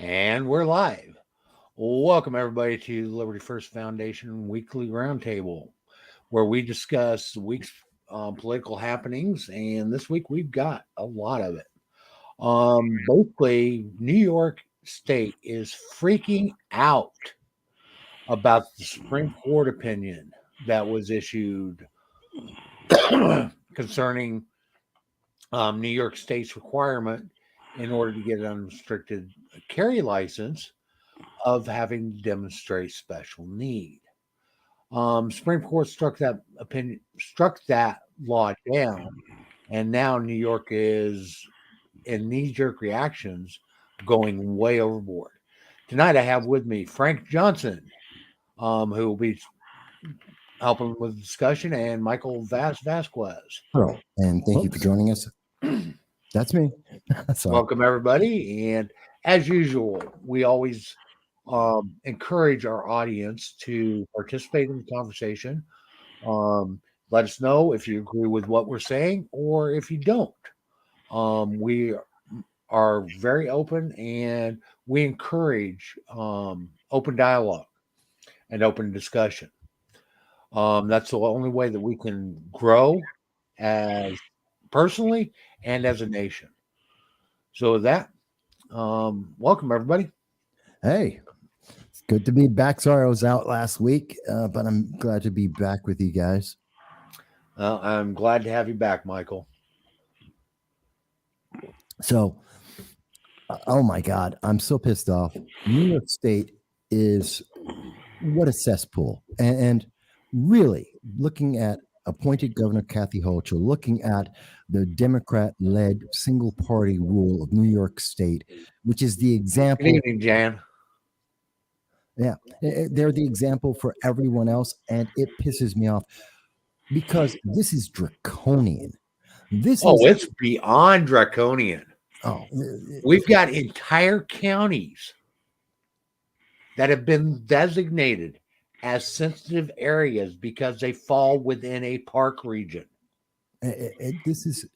And we're live. Welcome, everybody, to the Liberty First Foundation Weekly Roundtable, where we discuss the week's political happenings. And this week, we've got a lot of it. Basically, New York State is freaking out about the Supreme Court opinion that was issued concerning New York State's requirement in order to get an unrestricted carry license of having to demonstrate special need. Supreme Court struck that law down, and now New York is in knee-jerk reactions going way overboard. Tonight I have with me Frank Johnson, who will be helping with the discussion, and Michael Vasquez. Hello, and thank you for joining us. That's me. Welcome, everybody. And as usual, we always encourage our audience to participate in the conversation. Let us know if you agree with what we're saying or if you don't. We are very open and we encourage open dialogue and open discussion. That's the only way that we can grow as personally and as a nation. So with that, welcome everybody. Hey, it's good to be back. Sorry I was out last week, but I'm glad to be back with you guys. I'm glad to have you back, Michael. So, oh my God, I'm so pissed off. New York State is what a cesspool. And really, looking at appointed Governor Kathy Hochul, looking at the Democrat-led single-party rule of New York State, which is the example. Good evening, Jan. Yeah, they're the example for everyone else, and it pisses me off because this is draconian. It's beyond draconian. We've got entire counties that have been designated as sensitive areas because they fall within a park region. This is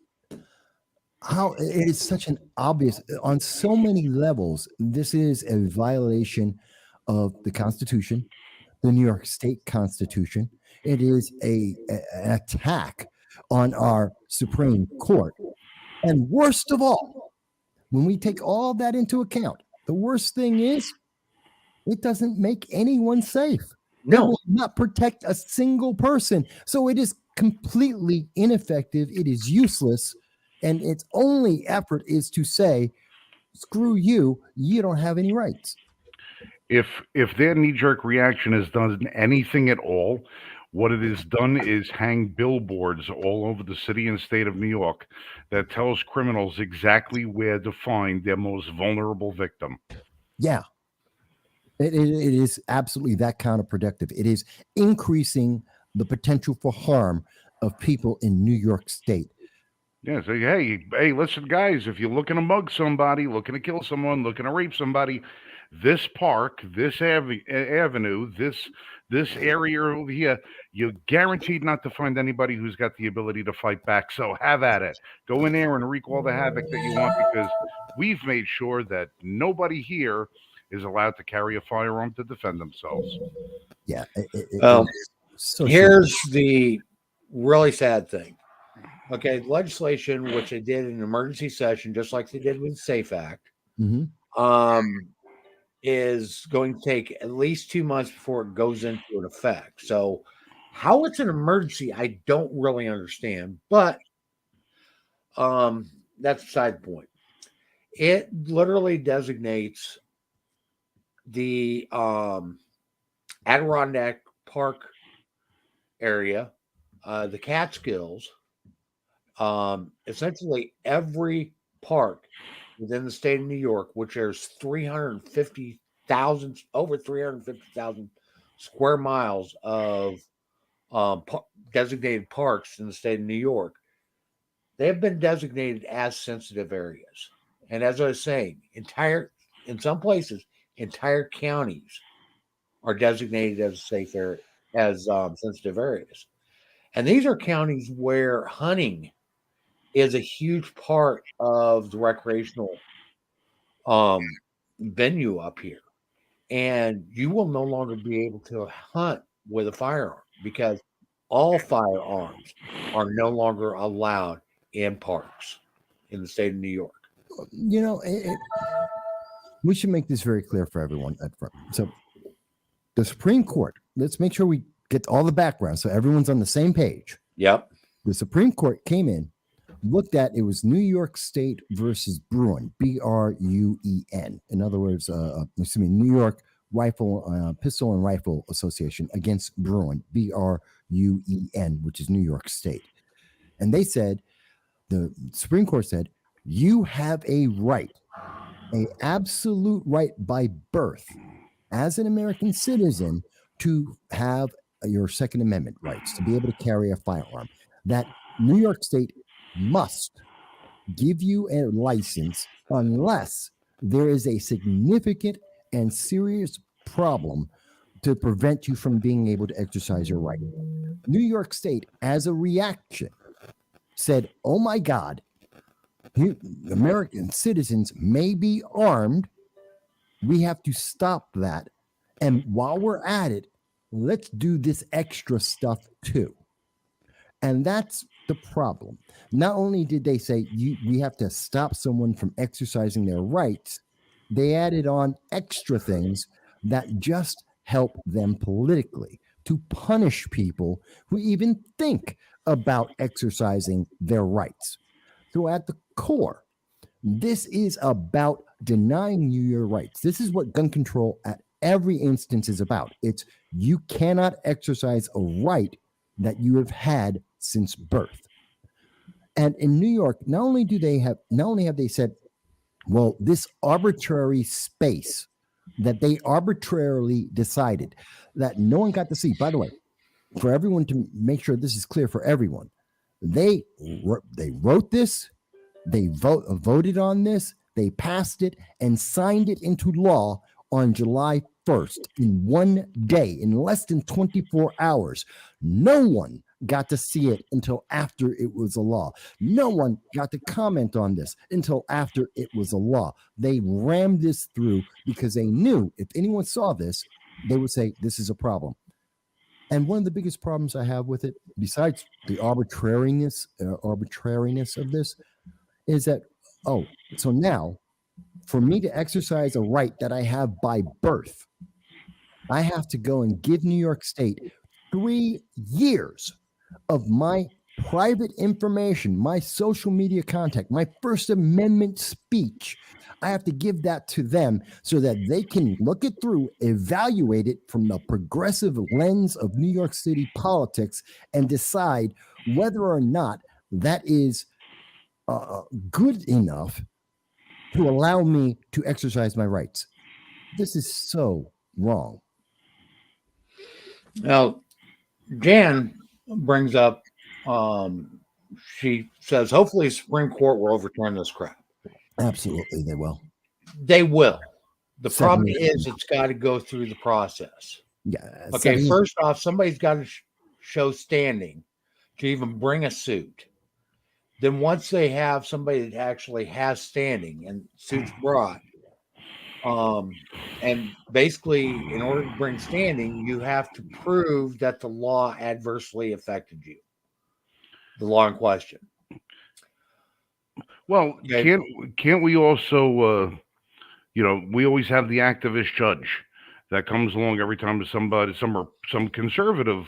how it is such an obvious, on so many levels, this is a violation of the Constitution, the New York State Constitution. It is an attack on our Supreme Court. And worst of all, when we take all that into account, the worst thing is it doesn't make anyone safe. No. It will not protect a single person. So it is completely ineffective. It is useless. And its only effort is to say, screw you, you don't have any rights. If their knee-jerk reaction has done anything at all, what it has done is hang billboards all over the city and state of New York that tells criminals exactly where to find their most vulnerable victim. Yeah. It is absolutely that counterproductive. It is increasing the potential for harm of people in New York State. Yeah, so hey, listen, guys, if you're looking to mug somebody, looking to kill someone, looking to rape somebody, this park, this avenue, this area over here, you're guaranteed not to find anybody who's got the ability to fight back. So have at it. Go in there and wreak all the havoc that you want, because we've made sure that nobody here is allowed to carry a firearm to defend themselves. Yeah. Here's the really sad thing. Okay, legislation, which they did in an emergency session, just like they did with the SAFE Act, is going to take at least 2 months before it goes into an effect. So how it's an emergency, I don't really understand, but that's beside the point. It literally designates the Adirondack Park area, the Catskills, essentially every park within the state of New York, which there's over 350,000 square miles of designated parks in the state of New York. They have been designated as sensitive areas. And as I was saying, in some places, entire counties are designated as safe area, as sensitive areas. And these are counties where hunting is a huge part of the recreational venue up here, and you will no longer be able to hunt with a firearm because all firearms are no longer allowed in parks in the state of New York. You know, we should make this very clear for everyone up front. So, the Supreme Court, let's make sure we get all the background so everyone's on the same page. Yep. The Supreme Court came in, looked at it was New York State versus Bruin, Bruen. In other words, New York Pistol and Rifle Association against Bruin, Bruen, which is New York State. And they said, the Supreme Court said, you have a right, an absolute right by birth as an American citizen to have your Second Amendment rights, to be able to carry a firearm. That New York State must give you a license unless there is a significant and serious problem to prevent you from being able to exercise your right. New York State, as a reaction, said, oh my God, American citizens may be armed. We have to stop that. And while we're at it, let's do this extra stuff too. And that's the problem. Not only did they say we have to stop someone from exercising their rights, they added on extra things that just help them politically to punish people who even think about exercising their rights. So at the core, this is about denying you your rights. This is what gun control at every instance is about. It's you cannot exercise a right that you have had since birth. And in New York, not only have they said, well, this arbitrary space that they arbitrarily decided that no one got to see. By the way, for everyone to make sure this is clear for everyone, they wrote this, they voted on this, they passed it and signed it into law on July 1st in one day, in less than 24 hours. No one got to see it until after it was a law. No one got to comment on this until after it was a law. They rammed this through because they knew if anyone saw this, they would say, this is a problem. And one of the biggest problems I have with it, besides the arbitrariness of this, is that, so now for me to exercise a right that I have by birth, I have to go and give New York State 3 years of my private information, my social media contact, my First Amendment speech. I have to give that to them so that they can look it through, evaluate it from the progressive lens of New York City politics, and decide whether or not that is good enough to allow me to exercise my rights. This is so wrong. Now, Jan brings up, she says, hopefully the Supreme Court will overturn this crap. Absolutely, they will. They will. The problem 70. is it's got to go through the process. Yeah. Okay, 70. first off, somebody's got to show standing to even bring a suit. Then once they have somebody that actually has standing and suits brought, and basically in order to bring standing, you have to prove that the law adversely affected you, the law in question. Well, Okay. can't we also, we always have the activist judge that comes along every time some conservative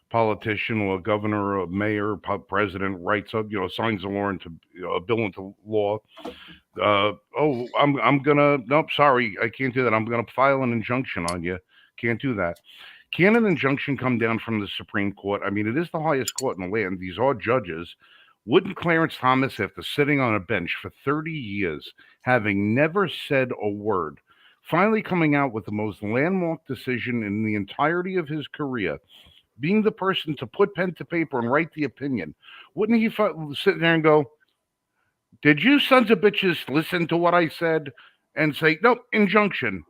politician or governor or mayor, president writes up, signs a warrant to a bill into law. Nope, sorry, I can't do that. I'm gonna file an injunction on you. Can't do that. Can an injunction come down from the Supreme Court? I mean, it is the highest court in the land. These are judges. Wouldn't Clarence Thomas, after sitting on a bench for 30 years, having never said a word, finally coming out with the most landmark decision in the entirety of his career, being the person to put pen to paper and write the opinion, wouldn't he sit there and go, did you sons of bitches listen to what I said? And say, nope, injunction.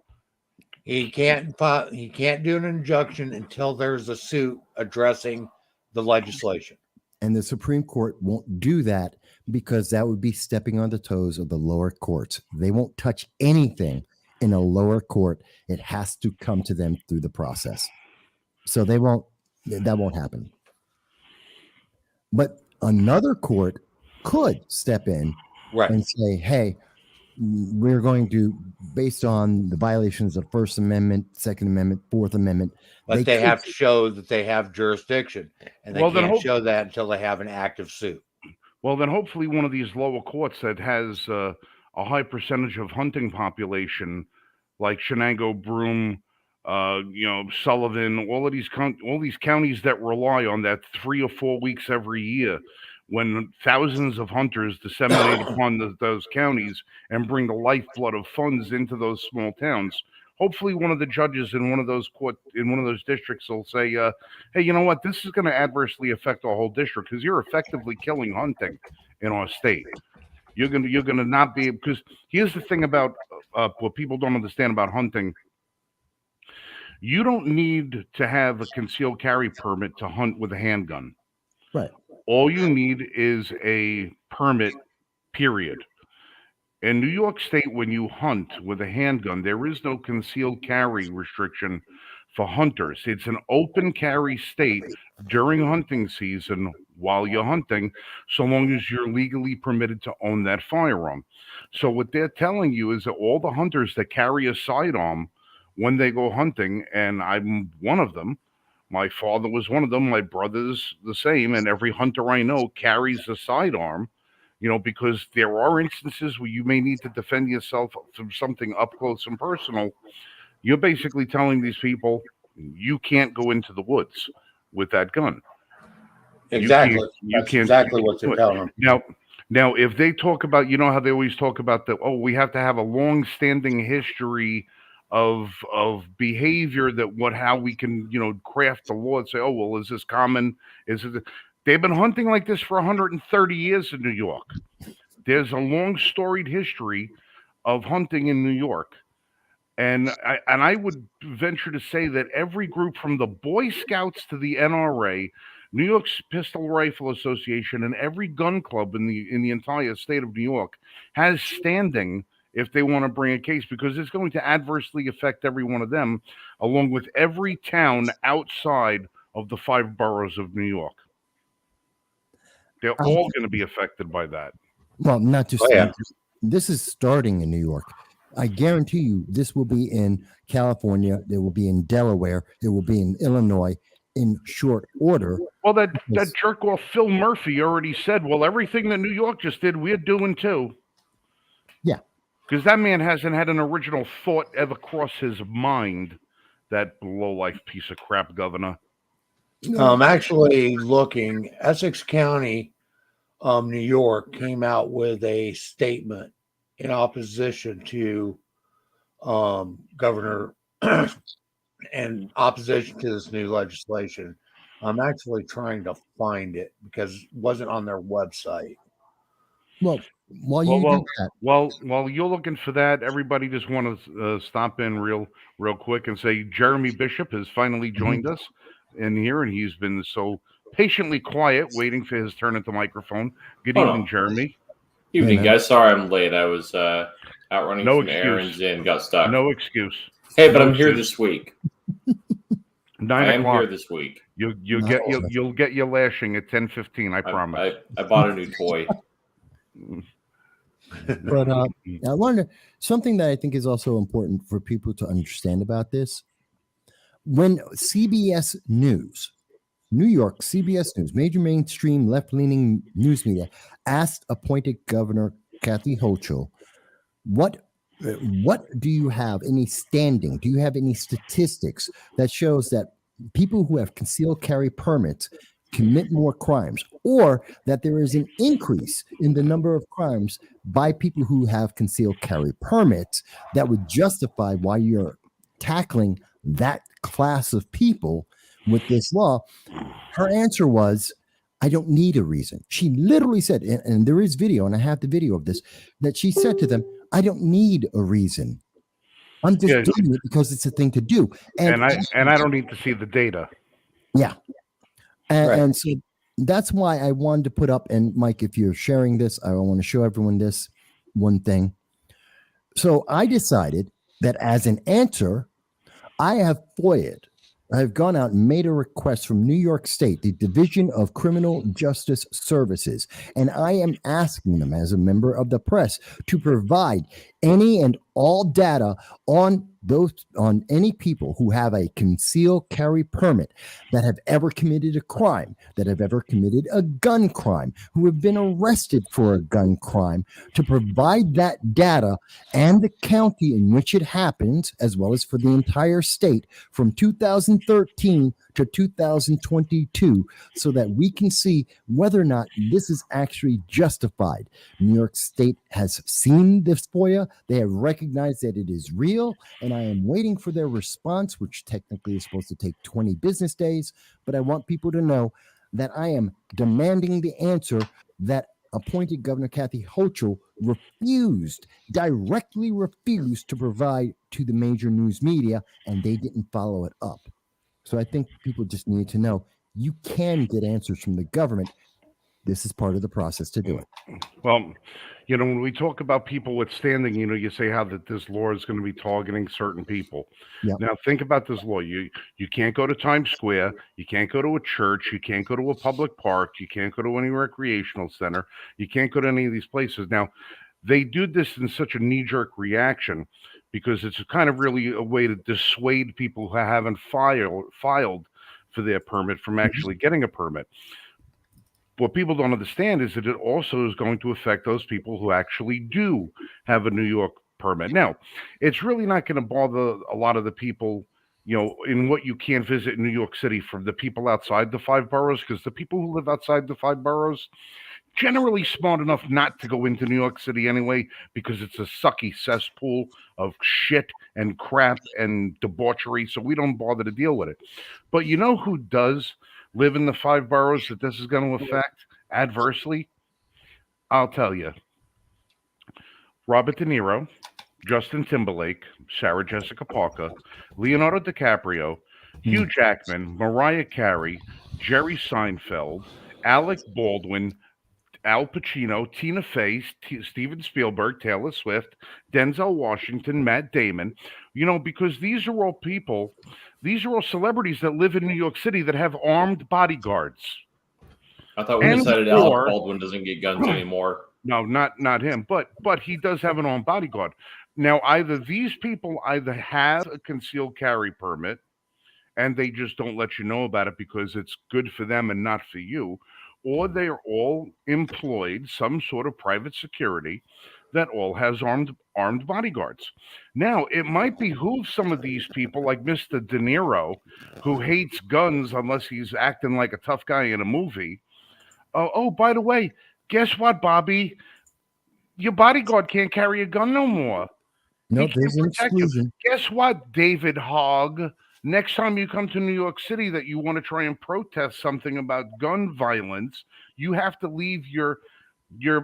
He can't do an injunction until there's a suit addressing the legislation. And the Supreme Court won't do that because that would be stepping on the toes of the lower courts. They won't touch anything in a lower court, it has to come to them through the process. So that won't happen. But another court could step in Right. and say, hey, we're going to, based on the violations of First Amendment, Second Amendment, Fourth Amendment, But they have to show that they have jurisdiction, and they Well, then can't show that until they have an active suit. Well, then hopefully one of these lower courts that has a high percentage of hunting population, like Shenango, Broome, Sullivan, all these counties that rely on that 3 or 4 weeks every year, when thousands of hunters disseminate upon those counties and bring the lifeblood of funds into those small towns. Hopefully, one of the judges in one of those districts will say, "Hey, you know what? This is going to adversely affect our whole district because you're effectively killing hunting in our state. You're gonna not be, because here's the thing about what people don't understand about hunting. You don't need to have a concealed carry permit to hunt with a handgun. Right. All you need is a permit, period. In New York State, when you hunt with a handgun, there is no concealed carry restriction for hunters. It's an open carry state during hunting season while you're hunting, so long as you're legally permitted to own that firearm. So what they're telling you is that all the hunters that carry a sidearm when they go hunting, and I'm one of them, my father was one of them, my brother's the same, and every hunter I know carries a sidearm, because there are instances where you may need to defend yourself from something up close and personal. You're basically telling these people you can't go into the woods with that gun. Exactly. That's exactly what you're telling them. Now, if they talk about, how they always talk about we have to have a long-standing history of behavior how we can, craft the law and say, oh, well, is this common? They've been hunting like this for 130 years in New York. There's a long storied history of hunting in New York. And I would venture to say that every group from the Boy Scouts to the NRA, New York's Pistol Rifle Association, and every gun club in the entire state of New York has standing if they want to bring a case, because it's going to adversely affect every one of them, along with every town outside of the 5 boroughs of New York. They're all going to be affected by that. Well, not just this is starting in New York. I guarantee you this will be in California. It will be in Delaware. It will be in Illinois in short order. Well, that jerk off Phil Murphy already said, well, everything that New York just did, we're doing too. Yeah. Because that man hasn't had an original thought ever cross his mind, that low-life piece of crap governor. Actually looking, Essex County, New York came out with a statement in opposition to Governor and opposition to this new legislation. I'm actually trying to find it because it wasn't on their website. Well, while you're looking for that, everybody just want to stop in real quick and say Jeremy Bishop has finally joined us in here, and he's been so patiently quiet, waiting for his turn at the microphone. Good evening, Jeremy. Evening, guys. Sorry I'm late. I was out running some errands and got stuck. No excuse. Hey, but I'm here this week. 9 I am o'clock. here this week. You'll get your lashing at 10:15. I promise. I bought a new toy. But I wonder something that I think is also important for people to understand about this. When CBS News, New York CBS News, major mainstream left-leaning news media, asked appointed Governor Kathy Hochul, what do you have any standing? Do you have any statistics that shows that people who have concealed carry permits commit more crimes, or that there is an increase in the number of crimes by people who have concealed carry permits that would justify why you're tackling that class of people with this law? Her answer was, I don't need a reason. She literally said, and there is video, and I have the video of this, that she said to them, I don't need a reason. I'm just doing it because it's a thing to do. And I don't need to see the data. Yeah. And so that's why I wanted to put up, and Mike, if you're sharing this, I want to show everyone this one thing. So I decided that as an answer, I have FOIA'd. I have gone out and made a request from New York State, the Division of Criminal Justice Services, and I am asking them as a member of the press to provide any and all data on any people who have a concealed carry permit that have ever committed a crime, that have ever committed a gun crime, who have been arrested for a gun crime, to provide that data and the county in which it happens, as well as for the entire state from 2013 to 2022, so that we can see whether or not this is actually justified. New York State has seen this FOIA. They have recognized that it is real, and I am waiting for their response, which technically is supposed to take 20 business days. But I want people to know that I am demanding the answer that appointed Governor Kathy Hochul directly refused to provide to the major news media, and they didn't follow it up. So I think people just need to know you can get answers from the government. This is part of the process to do it. Well, when we talk about people withstanding, you say how that this law is going to be targeting certain people. Yep. Now, think about this law. You can't go to Times Square. You can't go to a church. You can't go to a public park. You can't go to any recreational center. You can't go to any of these places. Now, they do this in such a knee-jerk reaction because it's kind of really a way to dissuade people who haven't filed for their permit from actually getting a permit. What people don't understand is that it also is going to affect those people who actually do have a New York permit. Now, it's really not going to bother a lot of the people, in what you can't visit in New York City from the people outside the 5 boroughs, because the people who live outside the 5 boroughs generally smart enough not to go into New York City anyway, because it's a sucky cesspool of shit and crap and debauchery, so we don't bother to deal with it. But you know who does live in the 5 boroughs that this is going to affect adversely? I'll tell you. Robert De Niro, Justin Timberlake, Sarah Jessica Parker, Leonardo DiCaprio, Hugh Jackman, Mariah Carey, Jerry Seinfeld, Alec Baldwin, Al Pacino, Tina Fey, Steven Spielberg, Taylor Swift, Denzel Washington, Matt Damon, because these are all celebrities that live in New York City that have armed bodyguards. I thought we decided Alec Baldwin doesn't get guns anymore. No, not him, but he does have an armed bodyguard. Now, either these people have a concealed carry permit, and they just don't let you know about it because it's good for them and not for you, or they are all employed some sort of private security that all has armed bodyguards. Now, it might behoove some of these people, like Mr. De Niro, who hates guns unless he's acting like a tough guy in a movie. Oh, by the way, guess what, Bobby? Your bodyguard can't carry a gun no more. No, there's an exclusion. Guess what, David Hogg? Next time you come to New York City that you want to try and protest something about gun violence, you have to leave your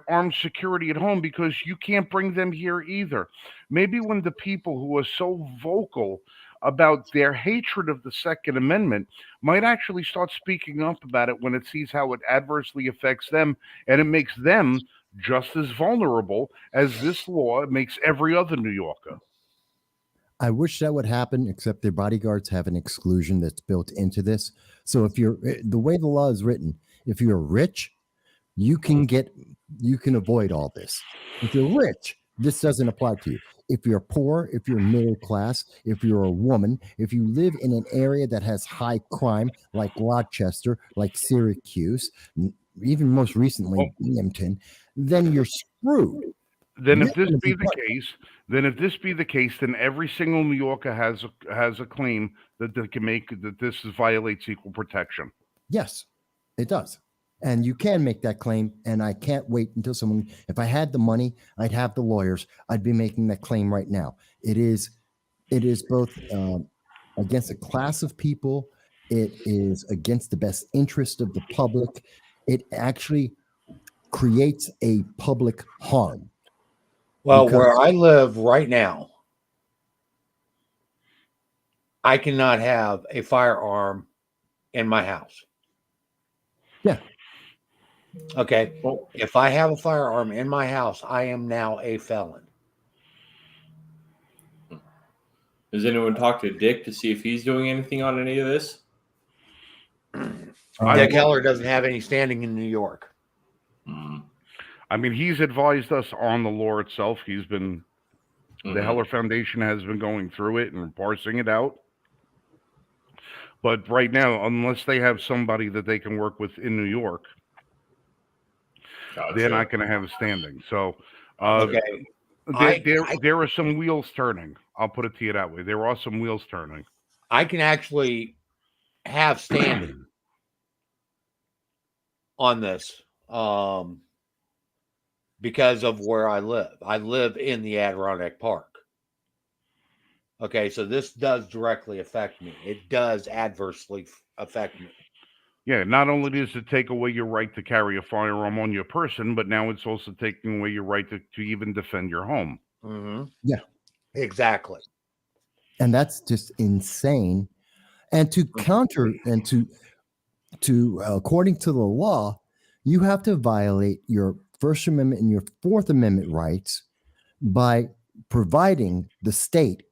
armed security at home because you can't bring them here either. Maybe when the people who are so vocal about their hatred of the Second Amendment might actually start speaking up about it when it sees how it adversely affects them, and it makes them just as vulnerable as this law makes every other New Yorker. I wish that would happen, except their bodyguards have an exclusion that's built into this. So if the way the law is written, if you're rich, you can avoid all this. If you're rich, this doesn't apply to you. If you're poor, if you're middle class, if you're a woman, if you live in an area that has high crime, like Rochester, like Syracuse, even most recently Binghamton, then you're screwed. Then if this be the case, then every single New Yorker has a claim that they can make that this violates equal protection. Yes, it does. And you can make that claim, and I can't wait until if I had the money, I'd have the lawyers, I'd be making that claim right now. It is both against a class of people. It is against the best interest of the public. It actually creates a public harm. Well, where I live right now, I cannot have a firearm in my house. Yeah. Okay. Well, if I have a firearm in my house, I am now a felon. Has anyone talked to Dick to see if he's doing anything on any of this? Dick Heller doesn't have any standing in New York. I mean, he's advised us on the law itself. He's been, the Heller Foundation has been going through it and parsing it out. But right now, unless they have somebody that they can work with in New York, they're not going to have a standing. So there are some wheels turning. I'll put it to you that way. There are some wheels turning. I can actually have standing on this because of where I live. I live in the Adirondack Park. Okay, so this does directly affect me. It does adversely affect me. Yeah, not only does it take away your right to carry a firearm on your person, but now it's also taking away your right to even defend your home. Yeah, exactly. And that's just insane. And to counter and to according to the law, you have to violate your First Amendment and your Fourth Amendment rights by providing the state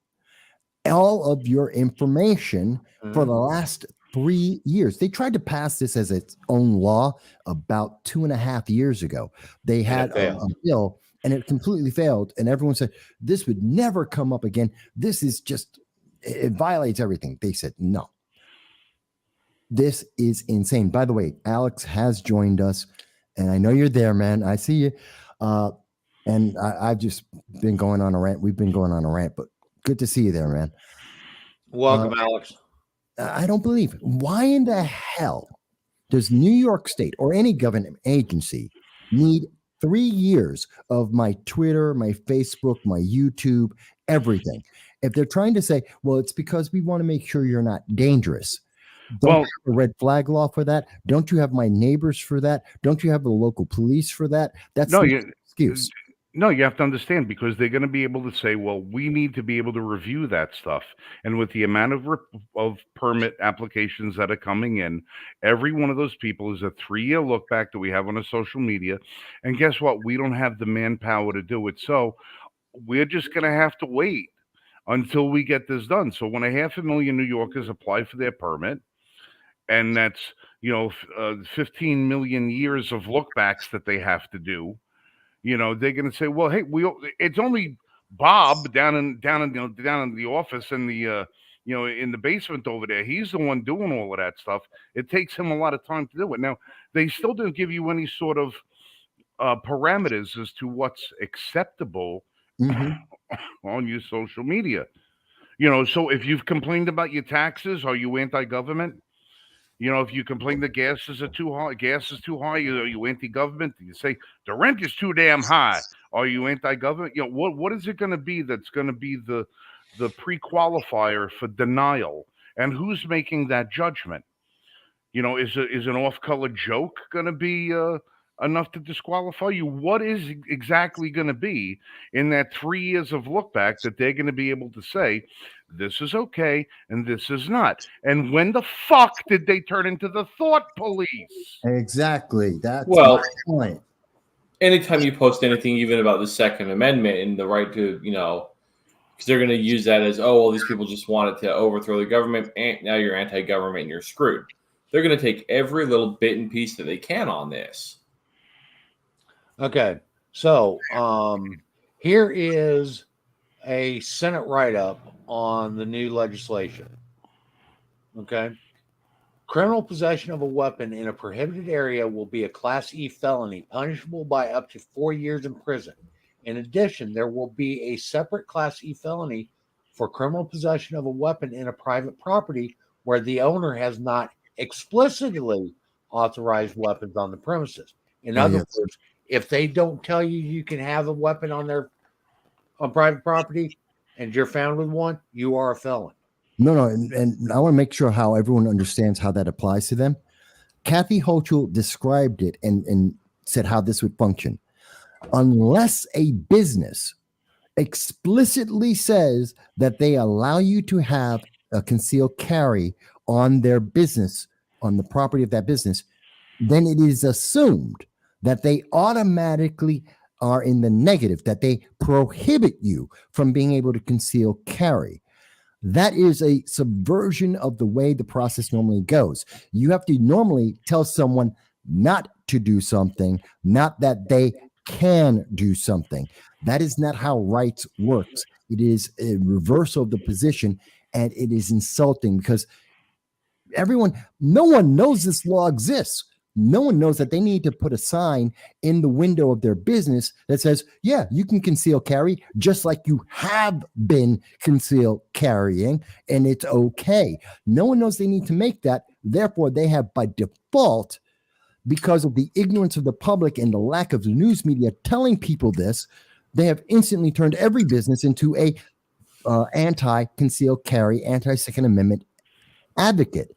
all of your information for the last 3 years. They tried to pass this as its own law about 2.5 years ago. They had a bill and it completely failed. And everyone said, this would never come up again. This is just, it violates everything. They said, no. This is insane. By the way, Alex has joined us, and I know you're there, man. I see you. And I've just been going on a rant. We've been going on a rant, but good to see you there, man. Welcome, Alex. I don't believe. Why in the hell does New York State or any government agency need 3 years of my Twitter, my Facebook, my YouTube, everything? If they're trying to say, well, it's because we want to make sure you're not dangerous. Don't you have a red flag law for that? Don't you have my neighbors for that? Don't you have the local police for that? That's no excuse. No, you have to understand, because they're going to be able to say, well, we need to be able to review that stuff. And with the amount of permit applications that are coming in, every one of those people is a 3-year look back that we have on a social media. And guess what? We don't have the manpower to do it. So we're just going to have to wait until we get this done. So when 500,000 New Yorkers apply for their permit, and that's 15 million years of lookbacks that they have to do, they're going to say, well, hey, it's only Bob down in the office in the in the basement over there. He's the one doing all of that stuff. It takes him a lot of time to do it. Now, they still don't give you any sort of parameters as to what's acceptable on your social media. So if you've complained about your taxes, are you anti-government? If you complain the gas is too high, are you anti-government? You say the rent is too damn high, are you anti-government? What is it going to be that's going to be the pre-qualifier for denial? And who's making that judgment? Is an off-color joke going to be enough to disqualify you? What is exactly going to be in that 3 years of look back that they're going to be able to say, this is okay and this is not? And when the fuck did they turn into the thought police? Exactly. That's my point. Anytime you post anything, even about the Second Amendment and the right to, because they're going to use that as, oh, well, these people just wanted to overthrow the government, and now you're anti-government and you're screwed. They're going to take every little bit and piece that they can on this. Okay, so here is a Senate write-up on the new legislation. Okay. Criminal possession of a weapon in a prohibited area will be a Class E felony, punishable by up to 4 years in prison. In addition, there will be a separate Class E felony for criminal possession of a weapon in a private property where the owner has not explicitly authorized weapons on the premises. In other words, if they don't tell you you can have a weapon on private property and you're found with one, you are a felon. No, and I want to make sure how everyone understands how that applies to them. Kathy Hochul described it and said how this would function. Unless a business explicitly says that they allow you to have a concealed carry on their business, on the property of that business, then it is assumed that they automatically are in the negative, that they prohibit you from being able to conceal carry. That is a subversion of the way the process normally goes. You have to normally tell someone not to do something, not that they can do something. That is not how rights works. It is a reversal of the position, and it is insulting because no one knows this law exists. No one knows that they need to put a sign in the window of their business that says, yeah, you can conceal carry just like you have been concealed carrying, and it's okay. No one knows they need to make that. Therefore, they have by default, because of the ignorance of the public and the lack of the news media telling people this, they have instantly turned every business into a anti-concealed carry, anti-Second Amendment advocate,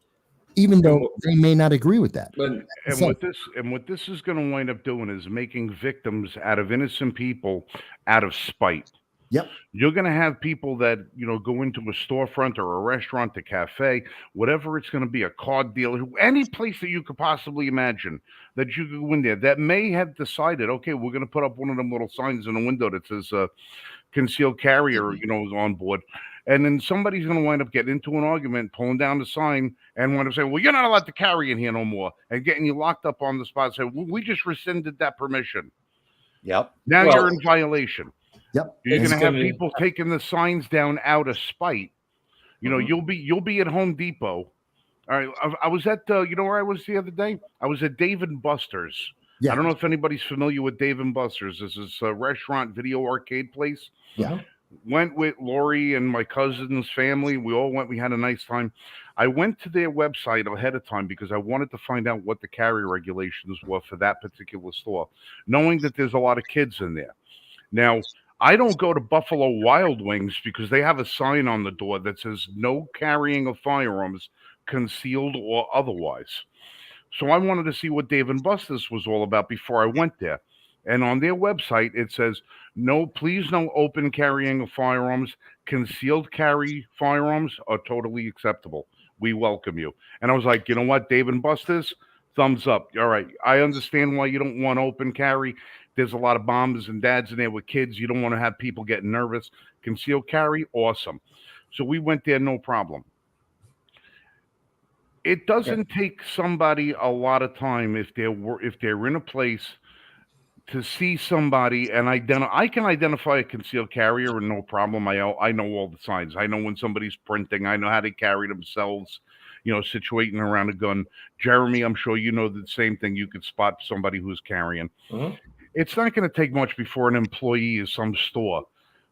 even though they may not agree with that. But And what this is going to wind up doing is making victims out of innocent people out of spite. Yep. You're going to have people that, go into a storefront or a restaurant, a cafe, whatever it's going to be, a card dealer, any place that you could possibly imagine that you could go in there that may have decided, okay, we're going to put up one of them little signs in the window that says concealed carrier, is on board. And then somebody's going to wind up getting into an argument, pulling down the sign, and wind up saying, well, you're not allowed to carry in here no more, and getting you locked up on the spot. Say, well, we just rescinded that permission. Yep. Now you're in violation. Yep. You're going to have people taking the signs down out of spite. You'll be at Home Depot. All right. I was at, where I was the other day? I was at Dave & Buster's. Yeah. I don't know if anybody's familiar with Dave & Buster's. This is a restaurant, video arcade place. Yeah. Went with Lori and my cousin's family. We all went. We had a nice time. I went to their website ahead of time because I wanted to find out what the carry regulations were for that particular store, knowing that there's a lot of kids in there. Now, I don't go to Buffalo Wild Wings because they have a sign on the door that says no carrying of firearms, concealed or otherwise. So I wanted to see what Dave & Buster's was all about before I went there. And on their website, it says, no open carrying of firearms. Concealed carry firearms are totally acceptable. We welcome you. And I was like, you know what, Dave & Buster's, thumbs up. All right, I understand why you don't want open carry. There's a lot of moms and dads in there with kids. You don't want to have people getting nervous. Concealed carry, awesome. So we went there, no problem. It doesn't take somebody a lot of time if they're in a place to see somebody and I can identify a concealed carrier and no problem. I know all the signs. I know when somebody's printing. I know how they carry themselves, situating around a gun. Jeremy, I'm sure you know the same thing. You could spot somebody who's carrying. Mm-hmm. It's not going to take much before an employee of some store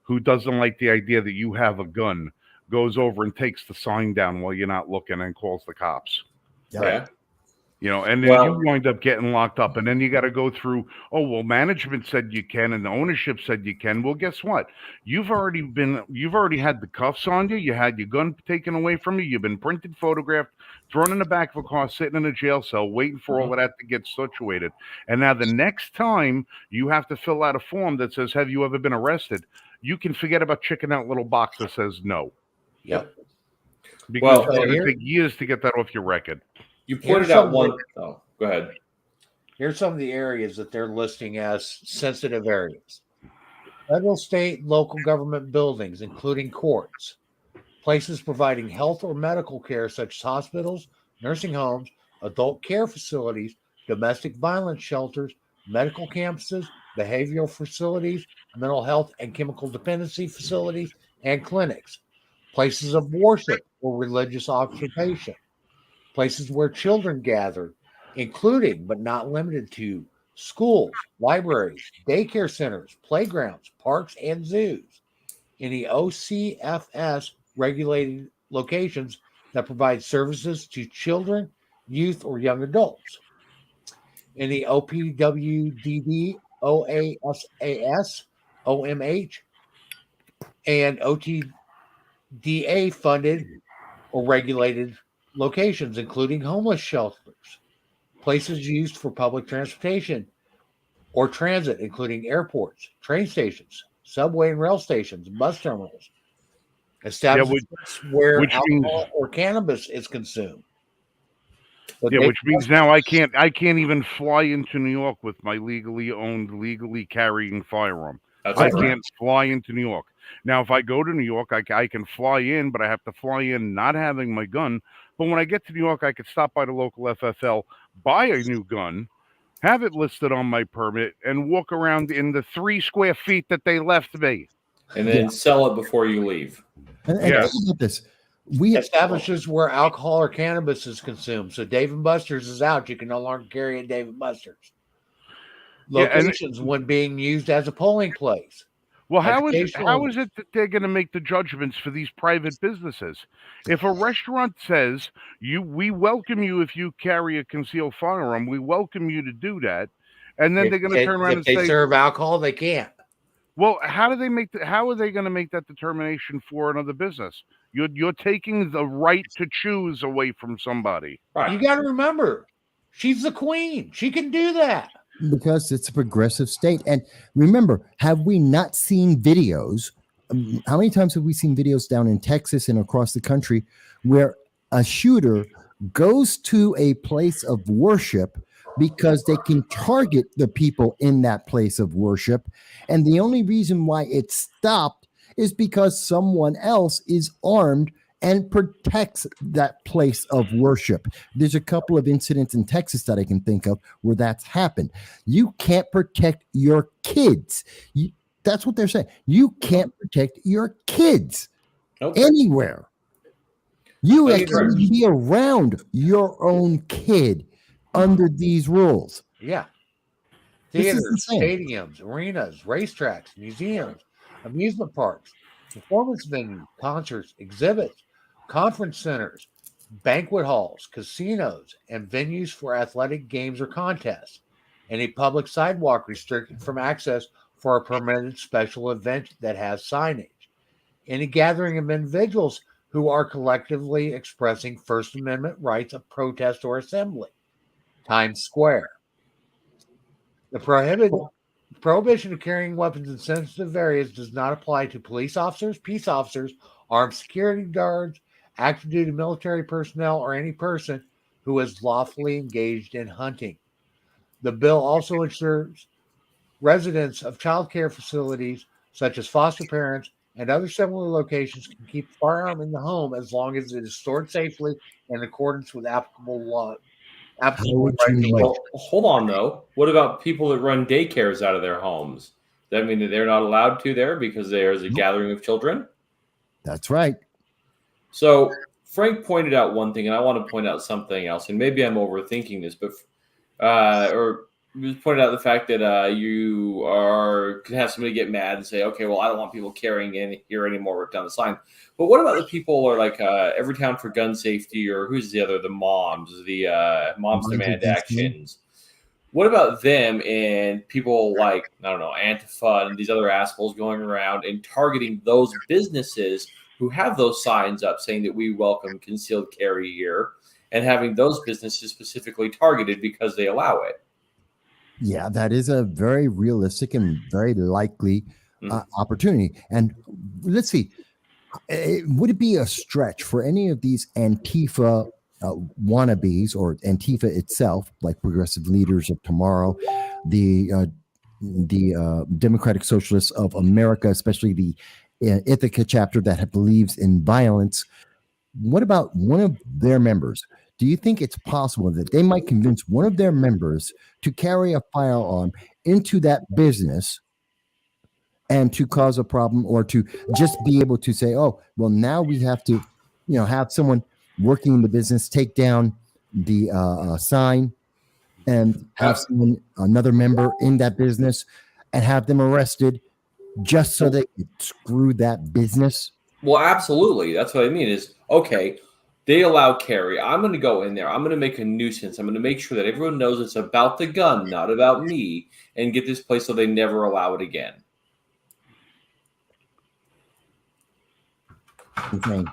who doesn't like the idea that you have a gun goes over and takes the sign down while you're not looking and calls the cops. Yeah. And then you wind up getting locked up, and then you got to go through, management said you can, and the ownership said you can. Well, guess what? You've already had the cuffs on you. You had your gun taken away from you. You've been printed, photographed, thrown in the back of a car, sitting in a jail cell, waiting for all of that to get situated. And now the next time you have to fill out a form that says, have you ever been arrested? You can forget about checking that little box that says no. Yep. Because it's going to take years to get that off your record. You pointed out one. Oh, go ahead. Here's some of the areas that they're listing as sensitive areas: federal, state, local government buildings, including courts, places providing health or medical care, such as hospitals, nursing homes, adult care facilities, domestic violence shelters, medical campuses, behavioral facilities, mental health and chemical dependency facilities, and clinics, places of worship or religious occupation, places where children gather, including but not limited to schools, libraries, daycare centers, playgrounds, parks, and zoos. Any OCFS regulated locations that provide services to children, youth, or young adults. Any OPWDD, OASAS, OMH, and OTDA funded or regulated locations, including homeless shelters, places used for public transportation or transit, including airports, train stations, subway and rail stations, bus terminals, establishments where alcohol or cannabis is consumed. Which means now I can't even fly into New York with my legally owned, legally carrying firearm. I can't fly into New York. Now, if I go to New York, I can fly in, but I have to fly in not having my gun. But when I get to New York, I could stop by the local FFL, buy a new gun, have it listed on my permit, and walk around in the 3 square feet that they left me. And then sell it before you leave. And Yeah. think about this. We Establishes where alcohol or cannabis is consumed. So Dave and Buster's is out. You can no longer carry at Dave and Buster's. Yeah, and- Locations when being used as a polling place. Well, how is Educational- it that they're going to make the judgments for these private businesses? If a restaurant says we welcome you if you carry a concealed firearm, we welcome you to do that, and then they're going to turn around if and they say, serve alcohol, they can't. well, how are they going to make that determination for another business? You're taking the right to choose away from somebody. Right. You got to remember, she's the queen. She can do that. Because it's a progressive state. And remember, have we not seen videos? How many times have we seen videos down in Texas and across the country where a shooter goes to a place of worship because they can target the people in that place of worship? And the only reason why it stopped is because someone else is armed and protects that place of worship. There's a couple of incidents in Texas that I can think of where that's happened. You can't protect your kids. That's what they're saying. You can't protect your kids anywhere. You can't be around your own kid under these rules. Yeah. This is Theaters, insane. stadiums, arenas, racetracks, museums, amusement parks, performance venues, concerts, exhibits, conference centers, banquet halls, casinos, and venues for athletic games or contests. Any public sidewalk restricted from access for a permitted special event that has signage. Any gathering of individuals who are collectively expressing First Amendment rights of protest or assembly. Times Square. The prohibition of carrying weapons in sensitive areas does not apply to police officers, peace officers, armed security guards, active duty military personnel, or any person who is lawfully engaged in hunting. The bill also ensures residents of child care facilities, such as foster parents and other similar locations, can keep a firearm in the home as long as it is stored safely in accordance with applicable law. Well, hold on, though. What about people that run daycares out of their homes? Does that mean that they're not allowed to there because there's a gathering of children? That's right. So Frank pointed out one thing, and I want to point out something else. And maybe I'm overthinking this, but or pointed out the fact that you can have somebody get mad and say, "Okay, well, I don't want people carrying in here anymore." Rip down the sign. But what about the people or like Everytown for Gun Safety, or who's the other? The moms demand actions. What about them and people like, I don't know, Antifa and these other assholes going around and targeting those businesses who have those signs up saying that we welcome concealed carry here, and having those businesses specifically targeted because they allow it? Yeah, that is a very realistic and very likely opportunity. And let's see, would it be a stretch for any of these Antifa wannabes or Antifa itself, like Progressive Leaders of Tomorrow, the Democratic Socialists of America, especially the Ithaca chapter that believes in violence? What about one of their members? Do you think it's possible that they might convince one of their members to carry a firearm into that business and to cause a problem, or to just be able to say, oh, well, now we have to, have someone working in the business take down the sign and have another member in that business and have them arrested just so they could screw that business? Well, absolutely. That's what I mean is, okay, they allow carry. I'm going to go in there. I'm going to make a nuisance. I'm going to make sure that everyone knows it's about the gun, not about me, and get this place so they never allow it again. Okay.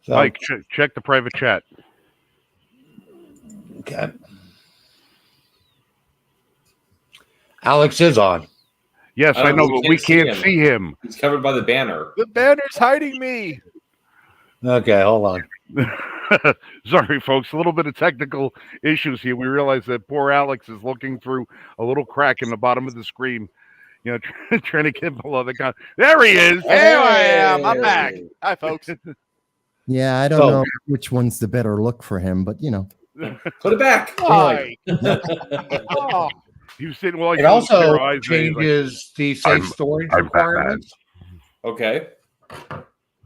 So, Mike, check the private chat. Okay. Alex is on. Yes, I know, but we can't see him. He's covered by the banner. The banner's hiding me. Okay, hold on. Sorry, folks. A little bit of technical issues here. We realize that poor Alex is looking through a little crack in the bottom of the screen. trying to get below the gun. There he is. There I am. I'm Hey. back. Hi, folks. Yeah, I don't So- know which one's the better look for him, but Put it back. Hi. Oh, You sitting well. It also changes the safe I'm- storage I'm requirements. Okay.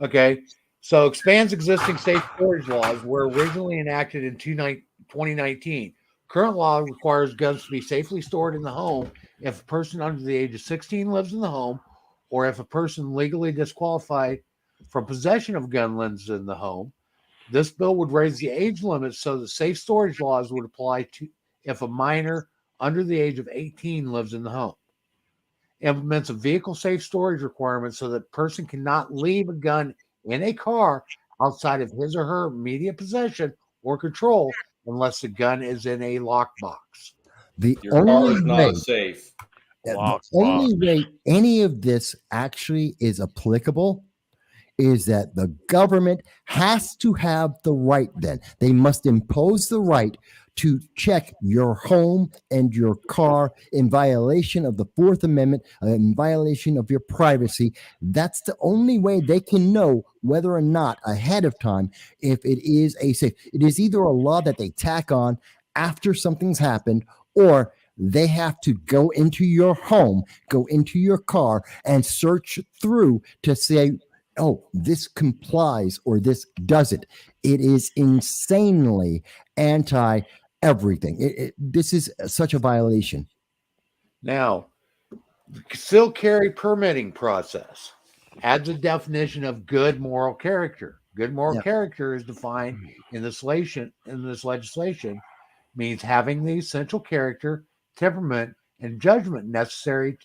Okay. So expands existing safe storage laws were originally enacted in 2019. Current law requires guns to be safely stored in the home if a person under the age of 16 lives in the home, or if a person legally disqualified from possession of gun lives in the home. This bill would raise the age limit so that safe storage laws would apply to if a minor under the age of 18 lives in the home. Implements a vehicle safe storage requirement so that a person cannot leave a gun in a car outside of his or her immediate possession or control unless the gun is in a lockbox. the Your car only is way not safe. the only way any of this actually is applicable is that the government has to have the right. Then they must impose the right to check your home and your car in violation of the Fourth Amendment, in violation of your privacy. That's the only way they can know whether or not ahead of time if it is a safe. It is either a law that they tack on after something's happened, or they have to go into your home, go into your car, and search through to say, oh, this complies or this doesn't. It is insanely anti everything. This is such a violation. Now, the concealed carry permitting process adds a definition of good moral character. Good moral character is defined in this legislation means having the essential character, temperament, and judgment necessary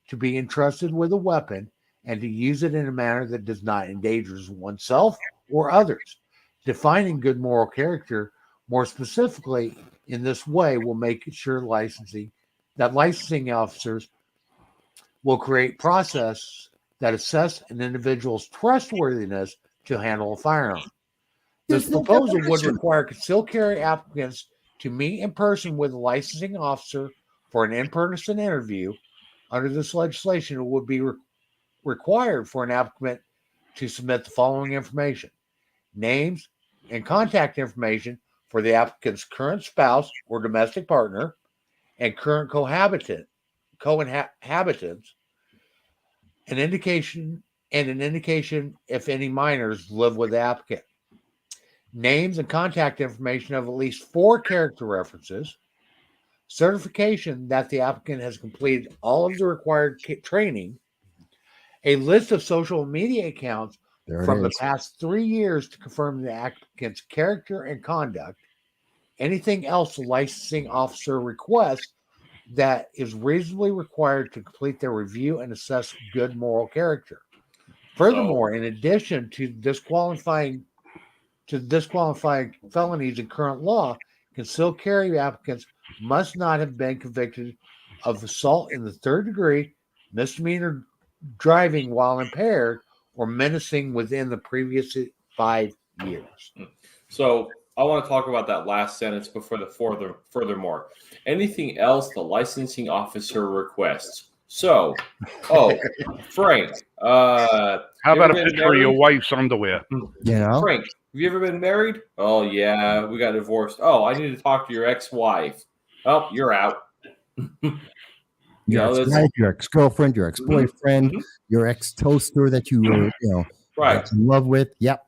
to be entrusted with a weapon and to use it in a manner that does not endanger oneself or others. Defining good moral character more specifically in this way will make sure licensing officers will create process that assess an individual's trustworthiness to handle a firearm. This There's no proposal would definition. require concealed carry applicants to meet in person with a licensing officer for an in-person interview. Under this legislation, it would be required for an applicant to submit the following information: names and contact information for the applicant's current spouse or domestic partner and current cohabitants, an indication if any minors live with the applicant. Names and contact information of at least 4 character references, certification that the applicant has completed all of the required training, a list of social media accounts from the past 3 years to confirm the applicant's character and conduct, anything else the licensing officer requests that is reasonably required to complete their review and assess good moral character. Furthermore, in addition to disqualifying felonies in current law, concealed carry applicants must not have been convicted of assault in the 3rd degree, misdemeanor driving while impaired, or menacing within the previous 5 years. So I want to talk about that last sentence before the furthermore. Anything else the licensing officer requests. So, Frank, How about a picture of your wife's underwear? Frank, have you ever been married? Oh, yeah, we got divorced. Oh, I need to talk to your ex-wife. Oh, you're out. Your ex-wife, your ex-girlfriend, your ex-boyfriend, your ex-toaster that you were, right, in love with. Yep.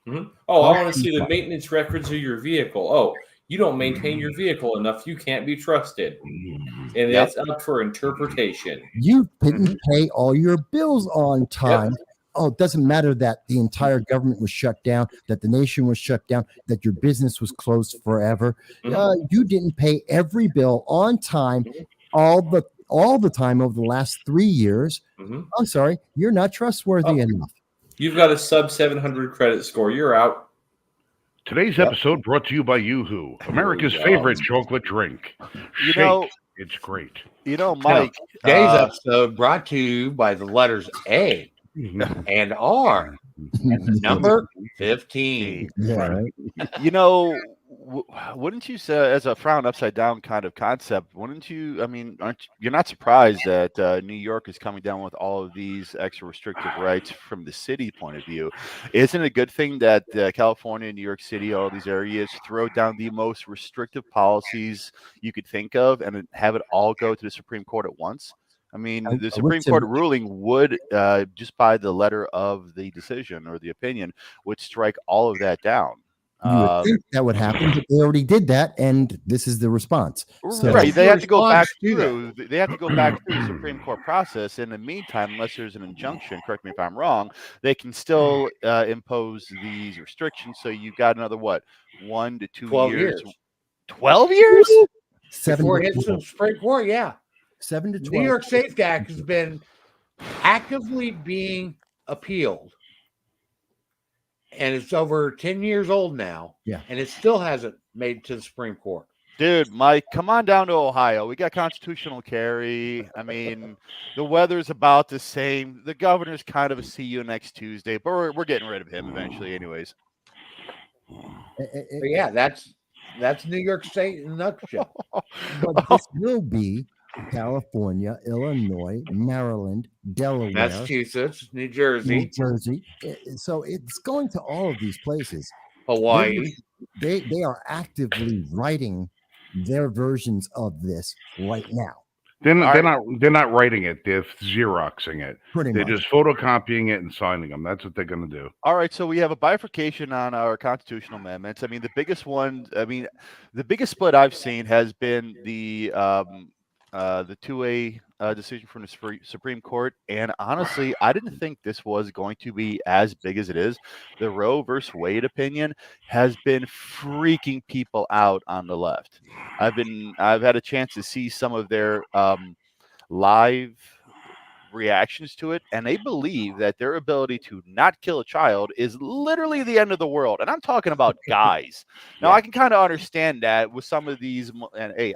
Mm-hmm. Oh, I want to see the maintenance records of your vehicle. Oh, you don't maintain your vehicle enough. You can't be trusted. And it's up for interpretation. You didn't pay all your bills on time. Yep. Oh, it doesn't matter that the entire government was shut down, that the nation was shut down, that your business was closed forever. You didn't pay every bill on time, all the time over the last 3 years. I'm sorry, you're not trustworthy enough. You've got a sub 700 credit score. You're out. Today's episode brought to you by Yoo-Hoo, America's favorite chocolate drink. It's great. Mike. Today's episode brought to you by the letters A and R and the number 15. Yeah, right. wouldn't you say, as a frown upside down kind of concept, wouldn't you? I mean, you're not surprised that New York is coming down with all of these extra restrictive rights from the city point of view? Isn't it a good thing that California, New York City, all these areas throw down the most restrictive policies you could think of and then have it all go to the Supreme Court at once? I mean, the Supreme Court ruling would, just by the letter of the decision or the opinion, would strike all of that down. You would think that would happen, but they already did that, and this is the response. So, Right, they have to go back response to that. through. They have to go back through the Supreme Court process. In the meantime, unless there's an injunction, correct me if I'm wrong, they can still impose these restrictions. So you've got another 1 to 2 12 years. years. 12 years? 7 Before to it hits the 12. Supreme Court, yeah. 7 to 12. New York Safety Act has been actively being appealed. And it's over 10 years old now. Yeah. And it still hasn't made it to the Supreme Court. Dude, Mike, come on down to Ohio. We got constitutional carry. I mean, the weather's about the same. The governor's kind of a see you next Tuesday, but we're getting rid of him eventually, anyways. But yeah, that's New York State in a nutshell. But this will be California, Illinois, Maryland, Delaware, Massachusetts, New New Jersey, Jersey. So it's going to all of these places. Hawaii. They are actively writing their versions of this right now. They're not writing it. They're Xeroxing it. Pretty They're much. just photocopying it and signing them. That's what they're going to do. All right, so we have a bifurcation on our constitutional amendments. I mean, the biggest one, the biggest split I've seen has been the 2A decision from the Supreme Court. And honestly, I didn't think this was going to be as big as it is. The Roe versus Wade opinion has been freaking people out on the left. I've had a chance to see some of their live reactions to it, and they believe that their ability to not kill a child is literally the end of the world. And I'm talking about guys. Now, I can kind of understand that with some of these, and hey,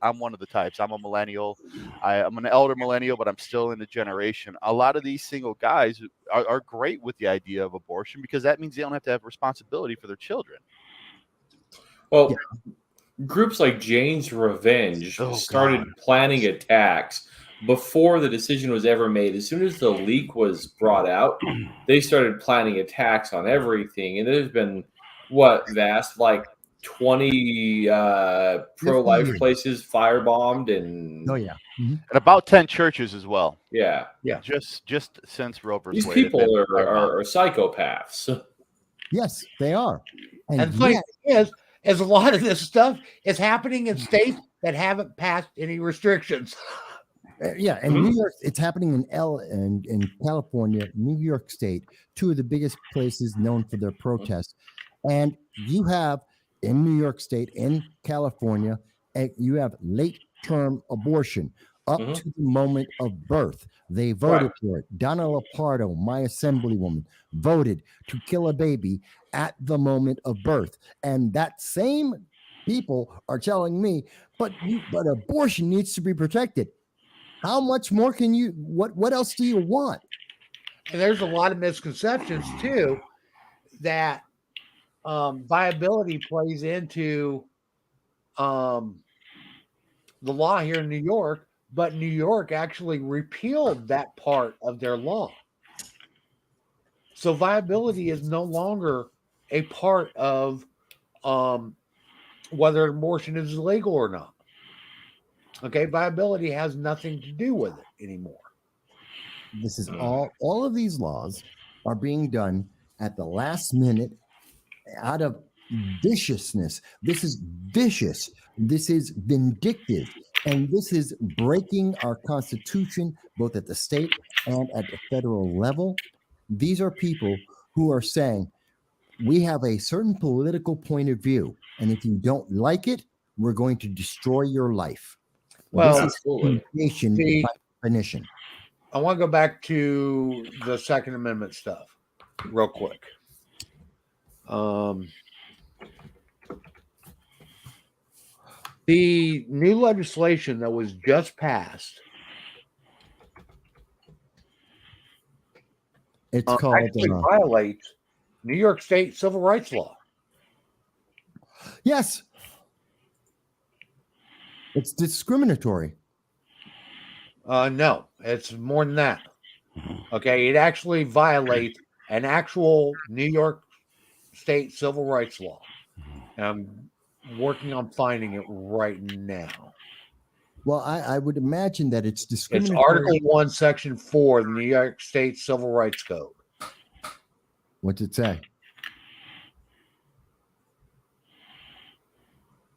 I'm one of the types. I'm a millennial. I'm an elder millennial, but I'm still in the generation. A lot of these single guys are great with the idea of abortion because that means they don't have to have responsibility for their children. Well, groups like Jane's Revenge started planning attacks before the decision was ever made. As soon as the leak was brought out, they started planning attacks on everything. And there's been, Vast, like 20 pro-life places firebombed and... Oh, yeah. Mm-hmm. And about 10 churches as well. Yeah. Just since Roe versus These Wade. people are psychopaths. Yes, they are. And the thing is a lot of this stuff is happening in states that haven't passed any restrictions. Yeah, and New York, it's happening in California, New York State, two of the biggest places known for their protests. And you have in New York State, in California, you have late-term abortion up to the moment of birth. They voted for it. Donna Lopardo, my assemblywoman, voted to kill a baby at the moment of birth. And that same people are telling me, but abortion needs to be protected. How much more can you, what else do you want? And there's a lot of misconceptions too that viability plays into the law here in New York, but New York actually repealed that part of their law. So viability is no longer a part of whether abortion is legal or not. Okay, viability has nothing to do with it anymore. This is all of these laws are being done at the last minute out of viciousness. This is vicious. This is vindictive. And this is breaking our Constitution, both at the state and at the federal level. These are people who are saying, we have a certain political point of view, and if you don't like it, we're going to destroy your life. Well, this is nation by definition. I want to go back to the Second Amendment stuff real quick. The new legislation that was just passed, it's called actually violates New York State civil rights law. Yes. It's discriminatory. No, it's more than that. Okay, it actually violates an actual New York State civil rights law. And I'm working on finding it right now. Well, I would imagine that it's It's discriminatory. Article 1, Section 4 of the New York State Civil Rights Code. What's it say?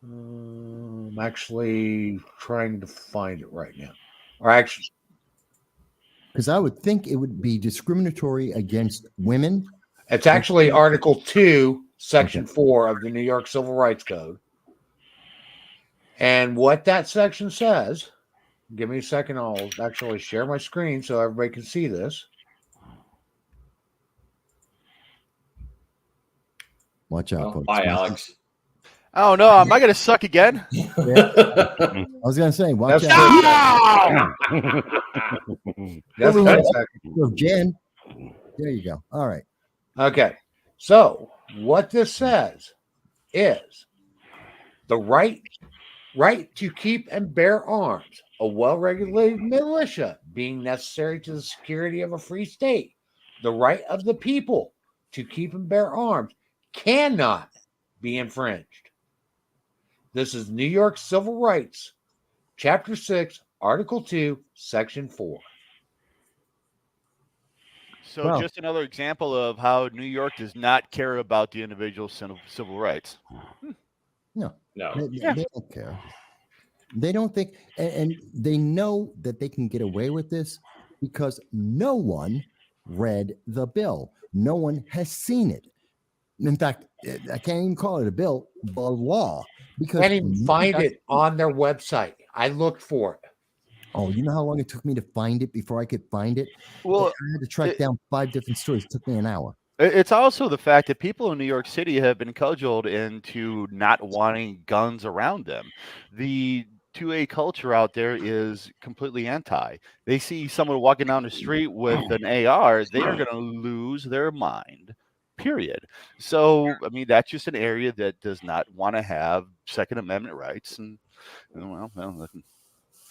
I'm actually trying to find it right now. Or actually, Because I would think it would be discriminatory against women. it's actually Article 2, Section Okay. 4 of the New York Civil Rights Code. And what that section says, give me a second, I'll actually share my screen so everybody can see this. Watch out, Well, folks. bye, Alex. Oh no, am I gonna suck again? I was going to say, watch That's out. That's we 10 have- seconds. So, Jen, there you go. All right. Okay. So what this says is the right to keep and bear arms, a well-regulated militia being necessary to the security of a free state. The right of the people to keep and bear arms cannot be infringed. This is New York Civil Rights, Chapter 6, Article 2, Section 4. So Wow. just another example of how New York does not care about the individual civil rights. No, No. they don't care. They don't think, and they know that they can get away with this because no one read the bill. No one has seen it. In fact, I can't even call it a bill, the law. Because Can't even find it on their website. I looked for it. Oh, you know how long it took me to find it before I could find it? Well, I had to track down 5 different stories. It took me an hour. it's also the fact that people in New York City have been cudgeled into not wanting guns around them. The 2A culture out there is completely anti. They see someone walking down the street with an AR, they are going to lose their mind. Period. So, I mean, that's just an area that does not want to have Second Amendment rights, and well,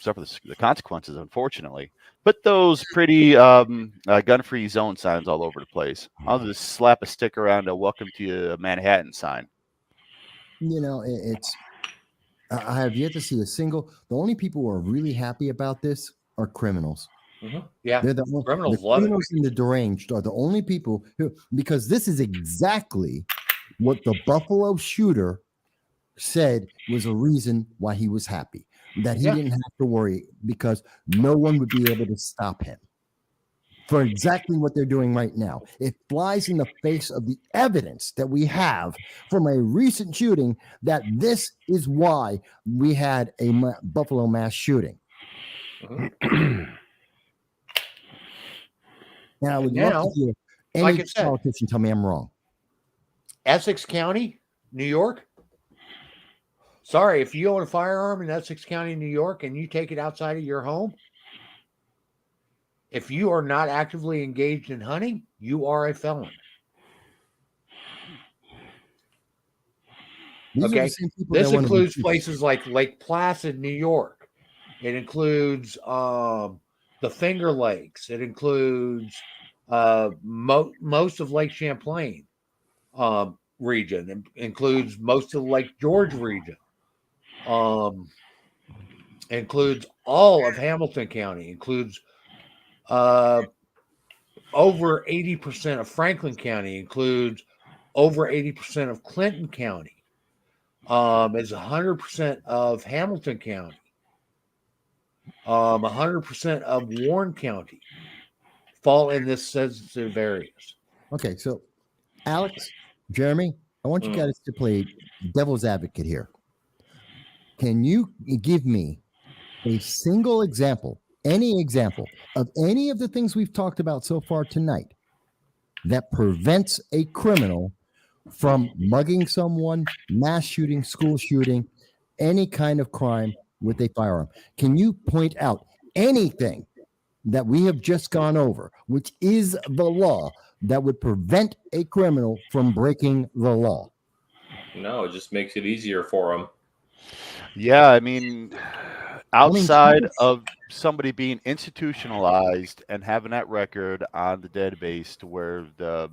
suffer the consequences, unfortunately. But those pretty gun-free zone signs all over the place. I'll just slap a sticker on a "Welcome to Manhattan" sign. You know, I have yet to see a single. The only people who are really happy about this are criminals. Yeah, They're the criminals the love it. criminals and the deranged are the only people who, because this is exactly what the Buffalo shooter said was a reason why he was happy, that he Yeah. didn't have to worry because no one would be able to stop him for exactly what they're doing right now. It flies in the face of the evidence that we have from a recent shooting that this is why we had a Buffalo mass shooting. And I would love now, to hear any like I said- politician tell me I'm wrong. Essex County, New York. Sorry, if you own a firearm in Essex County, New York, and you take it outside of your home, if you are not actively engaged in hunting, you are a felon. These are Okay. the same people This that want to includes be- places like Lake Placid, New York. It includes the Finger Lakes. It includes most of Lake Champlain region. It includes most of the Lake George region. Includes all of Hamilton County. Includes over 80% of Franklin County. Includes over 80% of Clinton County. Is 100% of Hamilton County. 100% of Warren County fall in this sensitive areas. Okay, so Alex, Jeremy, I want you guys to play devil's advocate here. Can you give me a single example, any example of any of the things we've talked about so far tonight that prevents a criminal from mugging someone, mass shooting, school shooting, any kind of crime with a firearm? Can you point out anything that we have just gone over, which is the law, that would prevent a criminal from breaking the law? No, it just makes it easier for them. Yeah, I mean, outside of somebody being institutionalized and having that record on the database to where the